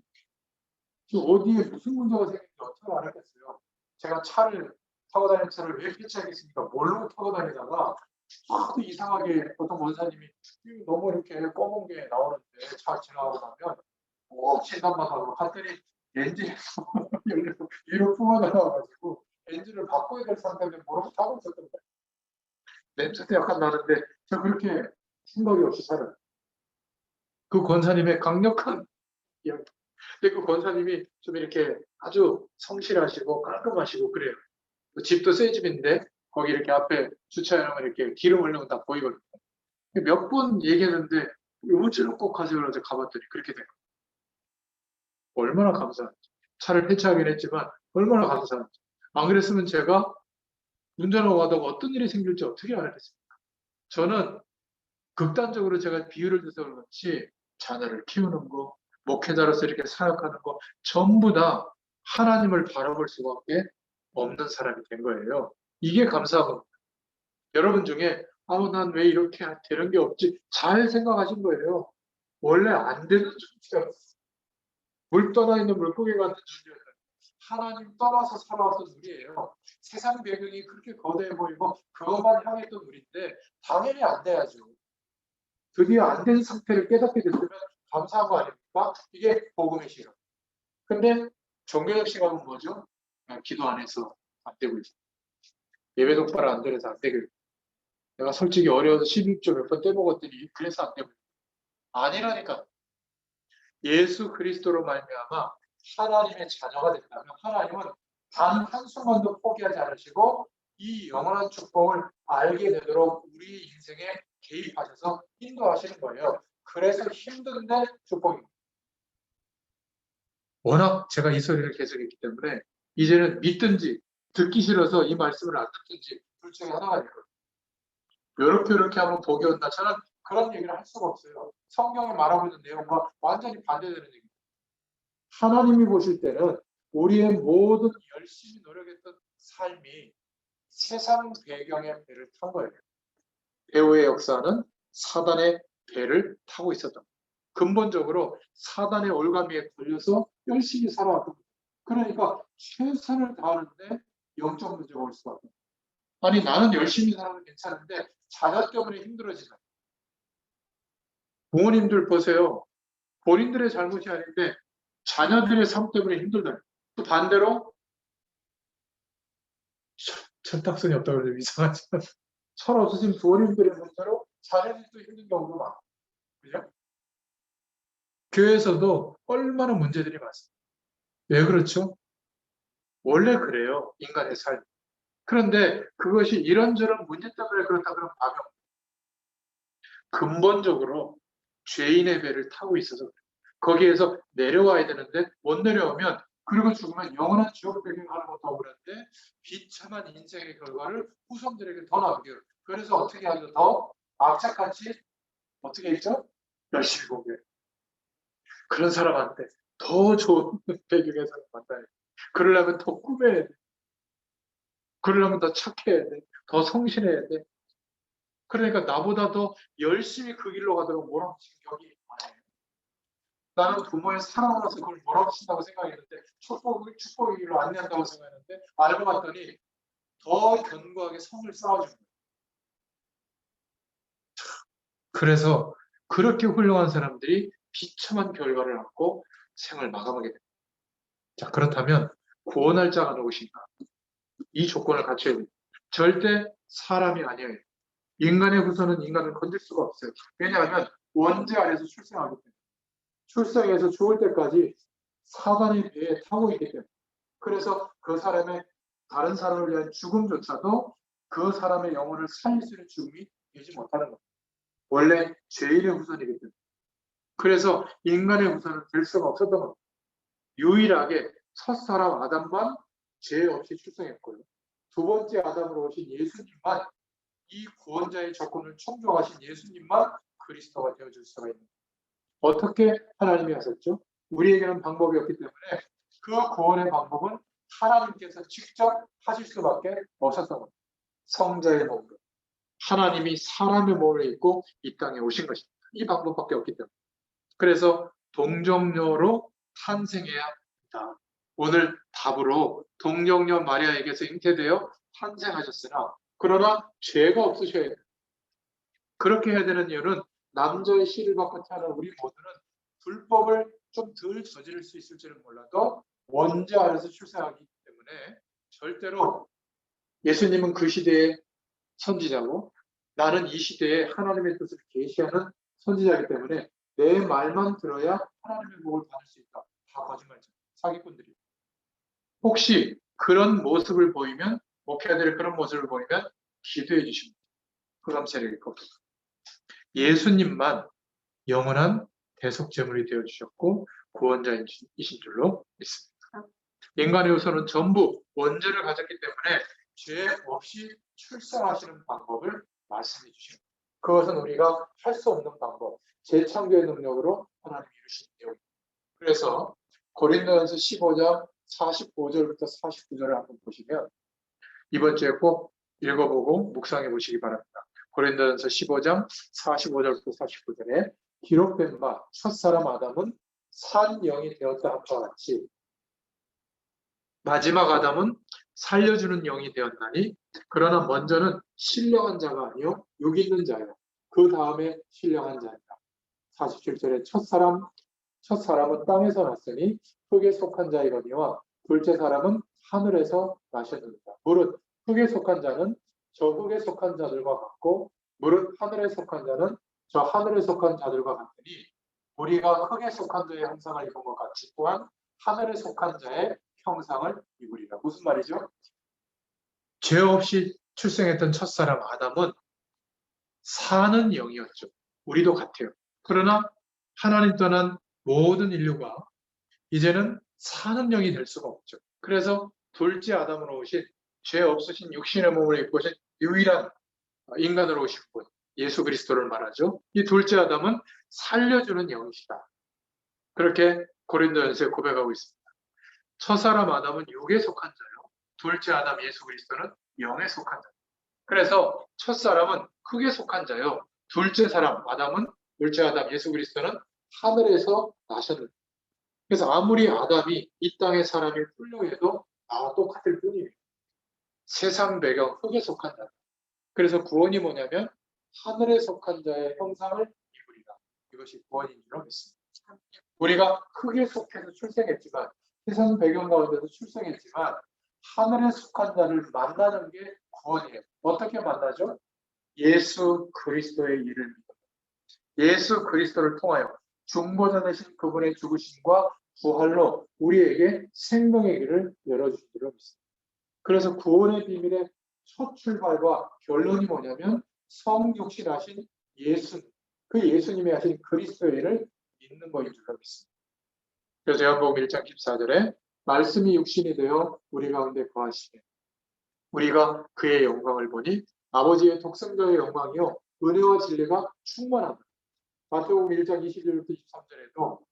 지금 어디에 무슨 문제가 생긴지 어떻게 알았겠어요? 제가 차를 타고 다니는 차를 왜 폐차하겠습니까? 모르고 타고 다니다가 하도 이상하게 어떤 원사님이 너무 이렇게 검은 게 나오는데 차 지나가고 나면 꼭 진단받아서 갔더니 엔진에서 열려서 위로 뿜어나와가지고 엔진을 바꿔야 될 상태인데 모르고 타고 있었던 거예요. 냄새도 약간 나는데 저 그렇게 생각이 없이 살아요. 그 권사님의 강력한 이야기. 근데 그 권사님이 좀 이렇게 아주 성실하시고 깔끔하시고 그래요. 집도 새 집인데 거기 이렇게 앞에 주차해놓으면 이렇게 기름 흘리면 다 보이거든요. 몇 번 얘기했는데 요즘은 꼭 가세요. 그래서 가봤더니 그렇게 된 거예요. 얼마나 감사한지. 차를 폐차하긴 했지만 얼마나 감사한지. 안 그랬으면 제가 운전하고 가다가 어떤 일이 생길지 어떻게 알았겠습니까? 저는 극단적으로 제가 비유를 들어서 그렇지 자녀를 키우는 거, 목회자로서 이렇게 사역하는 거 전부 다 하나님을 바라볼 수밖에 없는 사람이 된 거예요. 이게 감사한 겁니다. 여러분 중에 난 왜 이렇게 되는 게 없지? 잘 생각하신 거예요. 원래 안 되는 존재였어요. 물 떠나 있는 물고기 같은 존재였어요. 하나님 떠나서 살아왔던 우리예요. 세상 배경이 그렇게 거대해 보이고 그것만 향했던 우리인데 당연히 안 돼야죠. 드디어 안 된 상태를 깨닫게 됐으면 감사한 거 아닙니까? 이게 복음의 시각. 근데 종교적 시각은 뭐죠? 그냥 기도 안 해서 안 되고 있어. 예배 똑바로 안 드려서 안 되고 있어. 내가 솔직히 어려워서 11조 몇 번 떼먹었더니 그래서 안 되고 있어. 아니라니까. 예수 그리스도로 말미암아 하나님의 자녀가 된다면 하나님은 단 한순간도 포기하지 않으시고 이 영원한 축복을 알게 되도록 우리 인생에 개입하셔서 인도하시는 거예요. 그래서 힘든데 축복입니다. 워낙 제가 이 소리를 계속 했기 때문에 이제는 믿든지 듣기 싫어서 이 말씀을 안 듣든지 둘 중에 하나가 되거든요. 이렇게 하면 복이 온다. 저는 그런 얘기를 할 수가 없어요. 성경에 말하고 있는 내용과 완전히 반대되는 얘기입니다. 하나님이 보실 때는 우리의 모든 열심히 노력했던 삶이 세상 배경의 배를 탄 거예요. 배후의 역사는 사단의 배를 타고 있었던 거예요. 근본적으로 사단의 올가미에 걸려서 열심히 살아왔던 거예요. 그러니까 최선을 다하는데 영적 문제가 올 수밖에 없어요. 아니 나는 열심히 살아도 괜찮은데 자녀 때문에 힘들어지잖아요. 부모님들 보세요. 본인들의 잘못이 아닌데 자녀들의 삶 때문에 힘들다. 또 반대로 철딱선이 없다고 그러면 이상하지만 철 없으신 부모님들의 문제로 자녀들도 힘든 경우도 많고 그죠? 교회에서도 얼마나 문제들이 많습니다. 왜 그렇죠? 원래 그래요. 인간의 삶. 그런데 그것이 이런저런 문제 때문에 그렇다 그러면 답이 없어요. 근본적으로 죄인의 배를 타고 있어서 그래요. 거기에서 내려와야 되는데 못 내려오면 그리고 죽으면 영원한 지옥 배경하는 것도 억울한데 비참한 인생의 결과를 후손들에게 더 남겨요. 그래서 어떻게 하죠? 더 악착같이 어떻게 했죠? 열심히 공부해요. 그런 사람한테 더 좋은 배경에서 만나요. 그러려면 더 꾸며야 돼. 그러려면 더 착해야 돼. 더 성실해야 돼. 그러니까 나보다 더 열심히 그 길로 가도록 몰아붙이는 격이 많아요. 나는 부모의 사랑으로서 그걸 몰아붙인다고 생각했는데 축복의 길로 안내한다고 생각했는데 알고 봤더니 더 견고하게 성을 쌓아주는 거예요. 그래서 그렇게 훌륭한 사람들이 비참한 결과를 얻고 생을 마감하게 됩니다. 자, 그렇다면 구원할 자가 누구신가? 이 조건을 갖춰야 됩니다. 절대 사람이 아니에요. 인간의 후손은 인간을 건질 수가 없어요. 왜냐하면 원죄 아래서 출생하기 때문에. 출생해서 죽을 때까지 사단의 배에 타고 있기 때문에. 그래서 그 사람의 다른 사람을 위한 죽음조차도 그 사람의 영혼을 살릴 수 있는 죽음이 되지 못하는 겁니다. 원래 죄인의 후손이기 때문에. 그래서 인간의 후손은 될 수가 없었던 겁니다. 유일하게 첫사람 아담만 죄 없이 출생했고요. 두 번째 아담으로 오신 예수님만 이 구원자의 조건을 충족하신 예수님만 그리스도가 되어줄 수가 있는 거예요. 어떻게 하나님이 하셨죠? 우리에게는 방법이 없기 때문에 그 구원의 방법은 하나님께서 직접 하실 수밖에 없었던 겁니다. 성자의 몸으로. 하나님이 사람의 몸을 입고 이 땅에 오신 것입니다. 이 방법밖에 없기 때문에. 그래서 동정녀로 탄생해야 합니다. 오늘 답으로 동정녀 마리아에게서 잉태되어 탄생하셨으나 그러나 죄가 없으셔야 돼요. 그렇게 해야 되는 이유는 남자의 씨를 받고 태어난 우리 모두는 불법을 좀 덜 저지를 수 있을지는 몰라도 원죄 아래서 출생하기 때문에 절대로 예수님은 그 시대의 선지자고 나는 이 시대에 하나님의 뜻을 계시하는 선지자이기 때문에 내 말만 들어야 하나님의 복을 받을 수 있다. 다 거짓말이죠. 사기꾼들이. 혹시 그런 모습을 보이면 목회자들이 그런 모습을 보이면 기도해 주십니다. 흑암 세력이 꺾이고 예수님만 영원한 대속제물이 되어주셨고 구원자이신 줄로 믿습니다. 인간의 후손은 전부 원죄를 가졌기 때문에 죄 없이 출생하시는 방법을 말씀해 주십니다. 그것은 우리가 할 수 없는 방법, 재창조의 능력으로 하나님이 이루신 내용입니다. 그래서 고린도전서 15장 45절부터 49절을 한번 보시면 이번 주에 꼭 읽어보고 묵상해 보시기 바랍니다. 고린도전서 15장 45절부터 49절에 기록된 바 첫사람 아담은 산 영이 되었다 함과 같이 마지막 아담은 살려주는 영이 되었나니 그러나 먼저는 신령한 자가 아니요 육 있는 자요 그 다음에 신령한 자이다. 47절에 첫 사람은 땅에서 났으니 흙에 속한 자이거니와 둘째 사람은 하늘에서 나셨느니라. 무릇 흙에 속한 자는 저 흙에 속한 자들과 같고 무릇 하늘에 속한 자는 저 하늘에 속한 자들과 같으니 우리가 흙에 속한 자의 형상을 입은 것 같이 또한 하늘에 속한 자의 형상을 입으리라. 무슨 말이죠? 죄 없이 출생했던 첫사람 아담은 사는 영이었죠. 우리도 같아요. 그러나 하나님 떠난 모든 인류가 이제는 사는 영이 될 수가 없죠. 그래서 둘째 아담으로 오신 죄 없으신 육신의 몸을 입고 오신 유일한 인간으로 오신 분, 예수 그리스도를 말하죠. 이 둘째 아담은 살려주는 영이시다. 그렇게 고린도전서에 고백하고 있습니다. 첫사람 아담은 육에 속한 자요. 둘째 아담 예수 그리스도는 영에 속한 자. 그래서 첫사람은 흙에 속한 자요. 둘째 아담 예수 그리스도는 하늘에서 나셨는데. 그래서 아무리 아담이 이 땅의 사람이 훌륭해도 나와 똑같을 뿐입니다. 세상 배경 흙에 속한 자. 그래서 구원이 뭐냐면 하늘에 속한 자의 형상을 입으리라. 이것이 구원인 줄로 믿습니다. 우리가 흙에 속해서 출생했지만 세상 배경 가운데서 출생했지만 하늘에 속한 자를 만나는 게 구원이에요. 어떻게 만나죠? 예수 그리스도의 일을 믿어. 예수 그리스도를 통하여 중보자 되신 그분의 죽으심과 부활로 우리에게 생명의 길을 열어주신 줄로 믿습니다. 그래서 구원의 비밀의 첫 출발과 결론이 뭐냐면 성육신하신 예수님, 그 예수님이 하신 그리스도의 일을 믿는 것인 줄로 믿습니다. 그래서 요한복음 1장 14절에 말씀이 육신이 되어 우리 가운데 거하시되 우리가 그의 영광을 보니 아버지의 독생자의 영광이요 은혜와 진리가 충만합니다. 마태복음 1장 21절부터 23절에도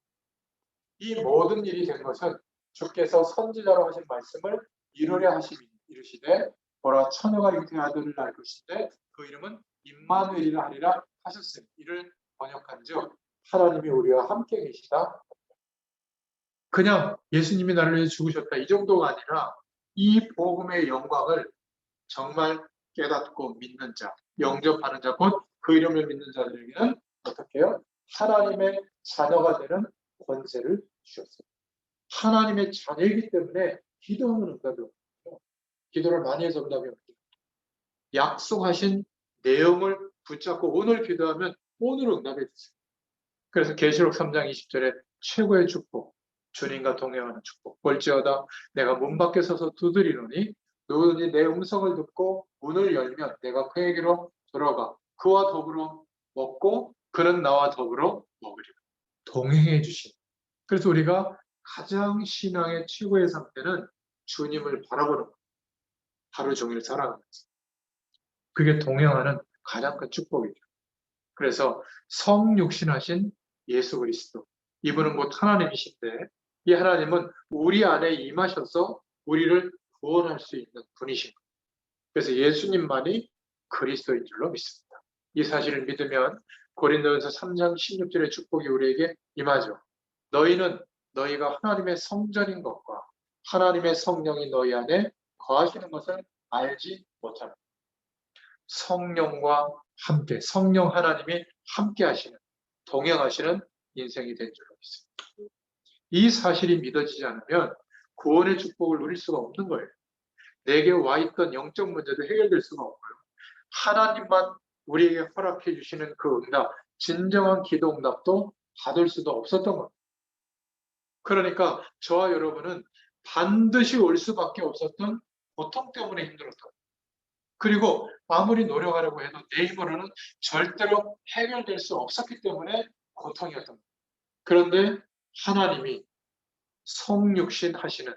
이 모든 일이 된 것은 주께서 선지자로 하신 말씀을 이루려 하심이 이르시되 보라 처녀가 잉태의 아들을 낳을 것인데 그 이름은 임마누엘이라 하리라 하셨으니 이를 번역한즉 하나님이 우리와 함께 계시다. 그냥 예수님이 나를 위해 죽으셨다 이 정도가 아니라 이 복음의 영광을 정말 깨닫고 믿는 자, 영접하는 자, 곧 그 이름을 믿는 자들에게는 어떻게 해요? 하나님의 자녀가 되는 권세를 주셨어요. 하나님의 자녀이기 때문에 기도하는 응답이 없거든요. 기도를 많이 해서 응답이 없거든요. 약속하신 내용을 붙잡고 오늘 기도하면 오늘 응답해 주세요. 그래서 계시록 3장 20절에 최고의 축복, 주님과 동행하는 축복. 볼지어다 내가 문 밖에 서서 두드리노니 누구든지 내 음성을 듣고 문을 열면 내가 그에게로 들어가 그와 더불어 먹고 그는 나와 더불어 먹으리라. 동행해 주신. 그래서 우리가 가장 신앙의 최고의 상태는 주님을 바라보는 것. 하루 종일 살아가면서. 그게 동행하는 가장 큰 축복이죠. 그래서 성육신하신 예수 그리스도. 이분은 곧 하나님이신데 이 하나님은 우리 안에 임하셔서 우리를 구원할 수 있는 분이신 거예요. 그래서 예수님만이 그리스도인 줄로 믿습니다. 이 사실을 믿으면 고린도전서 3장 16절의 축복이 우리에게 임하죠. 너희는 너희가 하나님의 성전인 것과 하나님의 성령이 너희 안에 거하시는 것을 알지 못하는 성령과 함께 성령 하나님이 함께 하시는 동행하시는 인생이 된 줄로 믿습니다. 이 사실이 믿어지지 않으면 구원의 축복을 누릴 수가 없는 거예요. 내게 와 있던 영적 문제도 해결될 수가 없고요. 하나님만 우리에게 허락해 주시는 그 응답, 진정한 기도 응답도 받을 수도 없었던 겁니다. 그러니까 저와 여러분은 반드시 올 수밖에 없었던 고통 때문에 힘들었던 거예요. 그리고 아무리 노력하려고 해도 내 힘으로는 절대로 해결될 수 없었기 때문에 고통이었던 거예요. 그런데 하나님이 성육신 하시는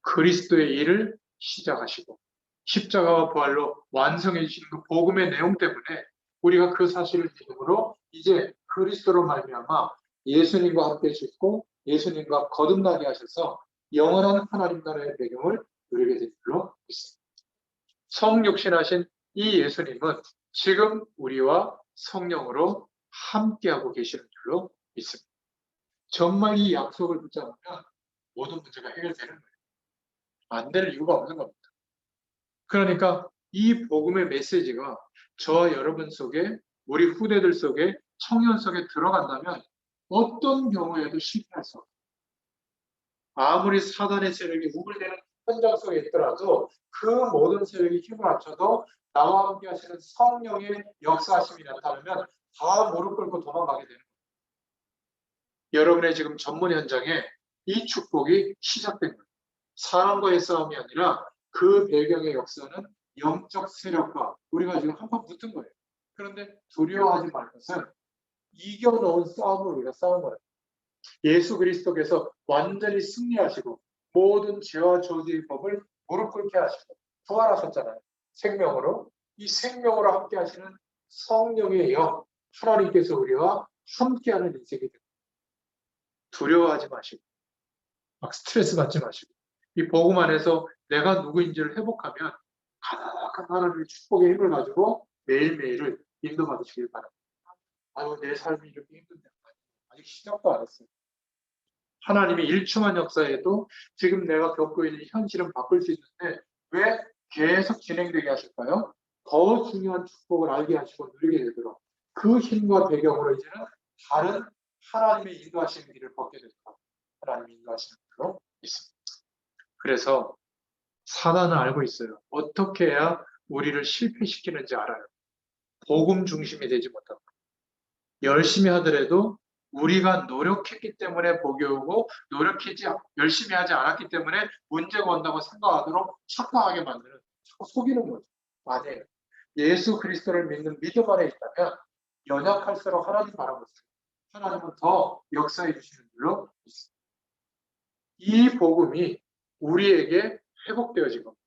그리스도의 일을 시작하시고 십자가와 부활로 완성해 주시는 그 복음의 내용 때문에 우리가 그 사실을 믿음으로 이제 그리스도로 말미암아 예수님과 함께 죽고 예수님과 거듭나게 하셔서 영원한 하나님 나라의 배경을 누리게 된 줄로 믿습니다. 성육신하신 이 예수님은 지금 우리와 성령으로 함께하고 계시는 줄로 믿습니다. 정말 이 약속을 붙잡으면 모든 문제가 해결되는 거예요. 안 될 이유가 없는 겁니다. 그러니까 이 복음의 메시지가 저와 여러분 속에 우리 후대들 속에 청년 속에 들어간다면 어떤 경우에도 실패할 수 없어요. 아무리 사단의 세력이 우글대는 현장 속에 있더라도 그 모든 세력이 힘을 합쳐도 나와 함께 하시는 성령의 역사하심이 나타나면 다 무릎 꿇고 도망가게 되는 거예요. 여러분의 지금 전문 현장에 이 축복이 시작된 거예요. 사람과의 싸움이 아니라 그 배경의 역사는 영적 세력과 우리가 지금 한판 붙은 거예요. 그런데 두려워하지 말 것은 이겨놓은 싸움을 우리가 싸운 거예요. 예수 그리스도께서 완전히 승리하시고 모든 죄와 저주의 법을 무릎 꿇게 하시고 부활하셨잖아요. 생명으로. 이 생명으로 함께 하시는 성령의 영, 하나님께서 우리와 함께하는 인생이 됩니다. 두려워하지 마시고 막 스트레스 받지 마시고 이 복음 안에서 내가 누구인지를 회복하면 가득한 하나님의 축복의 힘을 가지고 매일매일을 인도받으시길 바랍니다. 아유, 내 삶이 이렇게 힘든데 아직 시작도 안 했어요. 하나님이 일초만 역사에도 지금 내가 겪고 있는 현실은 바꿀 수 있는데 왜 계속 진행되게 하실까요? 더 중요한 축복을 알게 하시고 누리게 되도록 그 힘과 배경으로 이제는 다른 하나님의 인도하시는 길을 걷게 되도록 하나님이 인도하시는 길로 있습니다. 그래서 사단은 알고 있어요. 어떻게 해야 우리를 실패시키는지 알아요. 복음 중심이 되지 못하고 열심히 하더라도 우리가 노력했기 때문에 복이 오고 열심히 하지 않았기 때문에 문제가 온다고 생각하도록 착각하게 만드는 자꾸 속이는 거죠. 아니에요. 예수 그리스도를 믿는 믿음 안에 있다면 연약할수록 하나님 바라보세요. 하나님은 더 역사해 주시는 줄로 믿습니다. 이 복음이 우리에게 회복되어진 겁니다.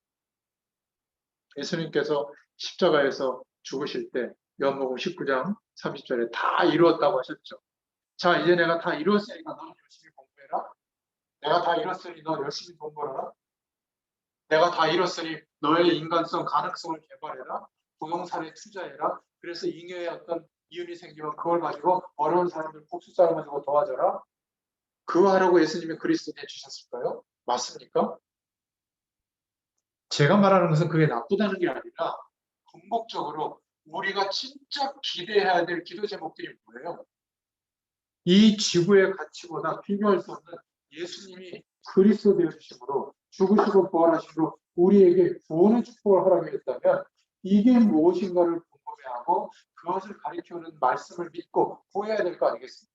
예수님께서 십자가에서 죽으실 때 요한복음 19장 30절에 다 이루었다고 하셨죠. 자, 이제 내가 다 이루었으니까 너는 열심히 공부해라. 내가 다 이뤘으니 너 열심히 돈 벌어라. 내가 다 이뤘으니 너의 인간성, 가능성을 개발해라. 부동산에 투자해라. 그래서 잉여의 어떤 이윤이 생기면 그걸 가지고 어려운 사람들, 복수 사람 가지고 도와줘라. 그거 하라고 예수님이 그리스도에 주셨을까요? 맞습니까? 제가 말하는 것은 그게 나쁘다는 게 아니라 궁극적으로 우리가 진짜 기대해야 될 기도 제목들이 뭐예요? 이 지구의 가치보다 비교할 수 없는 예수님이 그리스도 되어주심으로 죽으시고 부활하심으로 우리에게 구원의 축복을 허락했다면 이게 무엇인가를 궁금해하고 그것을 가리키는 말씀을 믿고 구해야 될 거 아니겠습니까?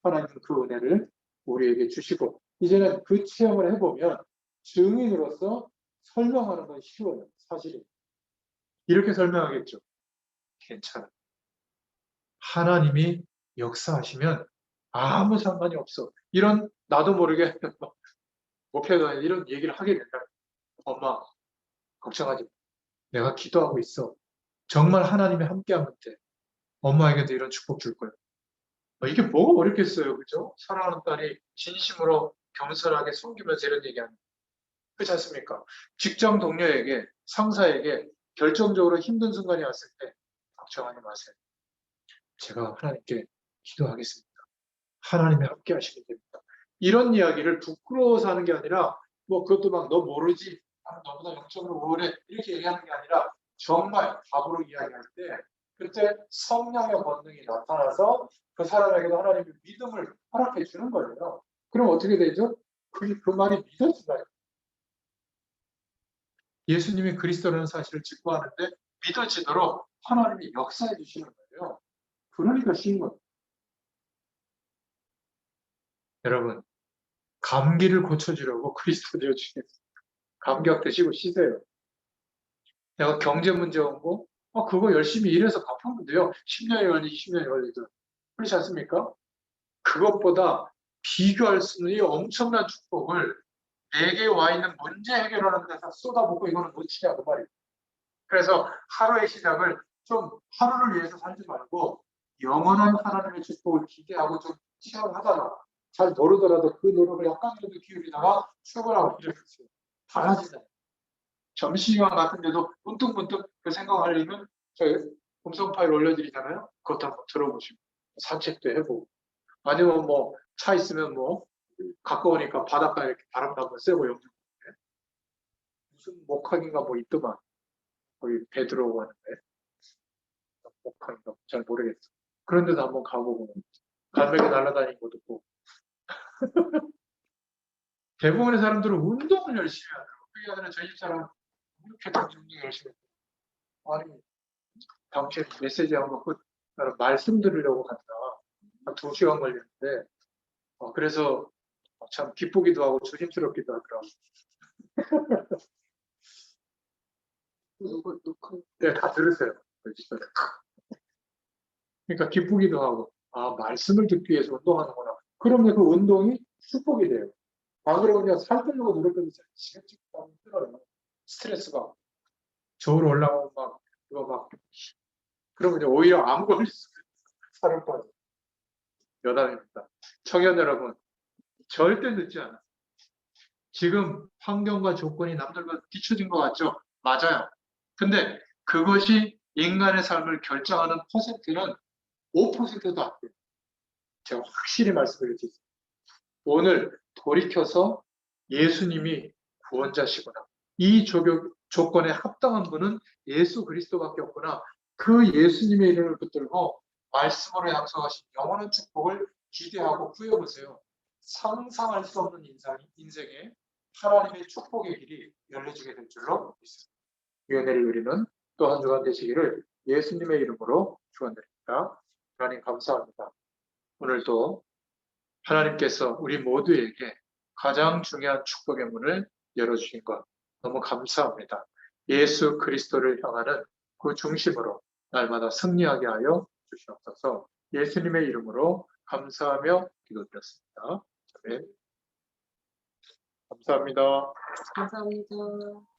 하나님은 그 은혜를 우리에게 주시고 이제는 그 체험을 해보면 증인으로서 설명하는 건 쉬워요. 사실은. 이렇게 설명하겠죠. 괜찮아. 하나님이 역사하시면 아무 상관이 없어. 이런 나도 모르게 목회가 이런 얘기를 하게 된다. 엄마 걱정하지 마. 내가 기도하고 있어. 정말 하나님이 함께하면 돼. 엄마에게도 이런 축복 줄 거야. 이게 뭐가 어렵겠어요. 그죠? 사랑하는 딸이 진심으로 겸손하게 섬기면서 이런 얘기하는 그렇지 않습니까? 직장 동료에게 상사에게 결정적으로 힘든 순간이 왔을 때 걱정하지 마세요. 제가 하나님께 기도하겠습니다. 하나님이 함께 하시면 됩니다. 이런 이야기를 부끄러워서 하는 게 아니라 뭐 그것도 막 너 모르지 나는 너보다 영적으로 우월해 이렇게 얘기하는 게 아니라 정말 답으로 이야기할 때 그때 성령의 본능이 나타나서 그 사람에게도 하나님의 믿음을 허락해 주는 거예요. 그럼 어떻게 되죠? 그 말이 믿어진다. 예수님이 그리스도라는 사실을 직구하는데 믿어지도록 하나님이 역사해 주시는 거예요. 그러니까 쉬운 거예요. 여러분 감기를 고쳐주려고 그리스도 되어주겠어요. 감기약 드시고 쉬세요. 내가 경제 문제 온 거, 그거 열심히 일해서 갚으면 돼요. 10년이 걸리지 10년이 걸리든. 그렇지 않습니까? 그것보다 비교할 수 있는 이 엄청난 축복을 내게 와 있는 문제 해결하는 데서 쏟아붓고 이거는 놓치냐 그 말이에요. 그래서 하루의 시작을 좀 하루를 위해서 살지 말고 영원한 하나님의 축복을 기대하고 좀 시험하다가 잘 모르더라도 그 노력을 약간이라도 기울이다가 출근하고 이랬어요. 달라지잖아요. 점심시간 같은데도 문득문득 그 생각하려면 저희 음성 파일 올려드리잖아요. 그것도 한번 들어보시고 산책도 해보고 아니면 뭐 차 있으면 뭐 가까우니까 바닷가 이렇게 바람도 한번 쐬고 영상 무슨 목학인가 뭐 있더만 거기 배 들어오고 하는데 목학인가 잘 모르겠어. 그런 데도 한번 가보고 갈매기 날아다니는 것도 보고 대부분의 사람들은 운동을 열심히 하더라고요. 그게 아니라 저희 집사람 이렇게 운동 열심히 했어요. 아니 당시에 메시지 한번 그 말씀 들으려고 간다. 한 2시간 걸렸는데 그래서 참 기쁘기도 하고 조심스럽기도 하더라고요. 누구 누구 네, 다 들으세요. 그러니까 기쁘기도 하고 말씀을 듣기 위해서 운동하는구나. 그러면 그 운동이 축복이 돼요. 안 그러면 그냥 살 빼려고 노력해도 지겹지도 힘들어요. 스트레스가 저울 올라오면 막 그거 막 그러면 이제 오히려 암 걸릴 수 있어요. 살을 빠져. 여담입니다. 청년 여러분 절대 늦지 않아요. 지금 환경과 조건이 남들과 뒤처진 것 같죠? 맞아요. 근데 그것이 인간의 삶을 결정하는 퍼센트는 5%도 안 돼요. 제가 확실히 말씀드릴 수 있어요. 오늘 돌이켜서 예수님이 구원자시구나. 이 조건에 합당한 분은 예수 그리스도밖에 없구나. 그 예수님의 이름을 붙들고 말씀으로 약속하신 영원한 축복을 기대하고 꾸려보세요. 상상할 수 없는 인생에 하나님의 축복의 길이 열려지게 될 줄로 믿습니다. 이 은혜를 누리는 또 한 주간 되시기를 예수님의 이름으로 축원드립니다. 하나님 감사합니다. 오늘도 하나님께서 우리 모두에게 가장 중요한 축복의 문을 열어주신 것 너무 감사합니다. 예수 그리스도를 향하는 그 중심으로 날마다 승리하게 하여 주시옵소서. 예수님의 이름으로 감사하며 기도드렸습니다. 아멘. 감사합니다. 감사합니다.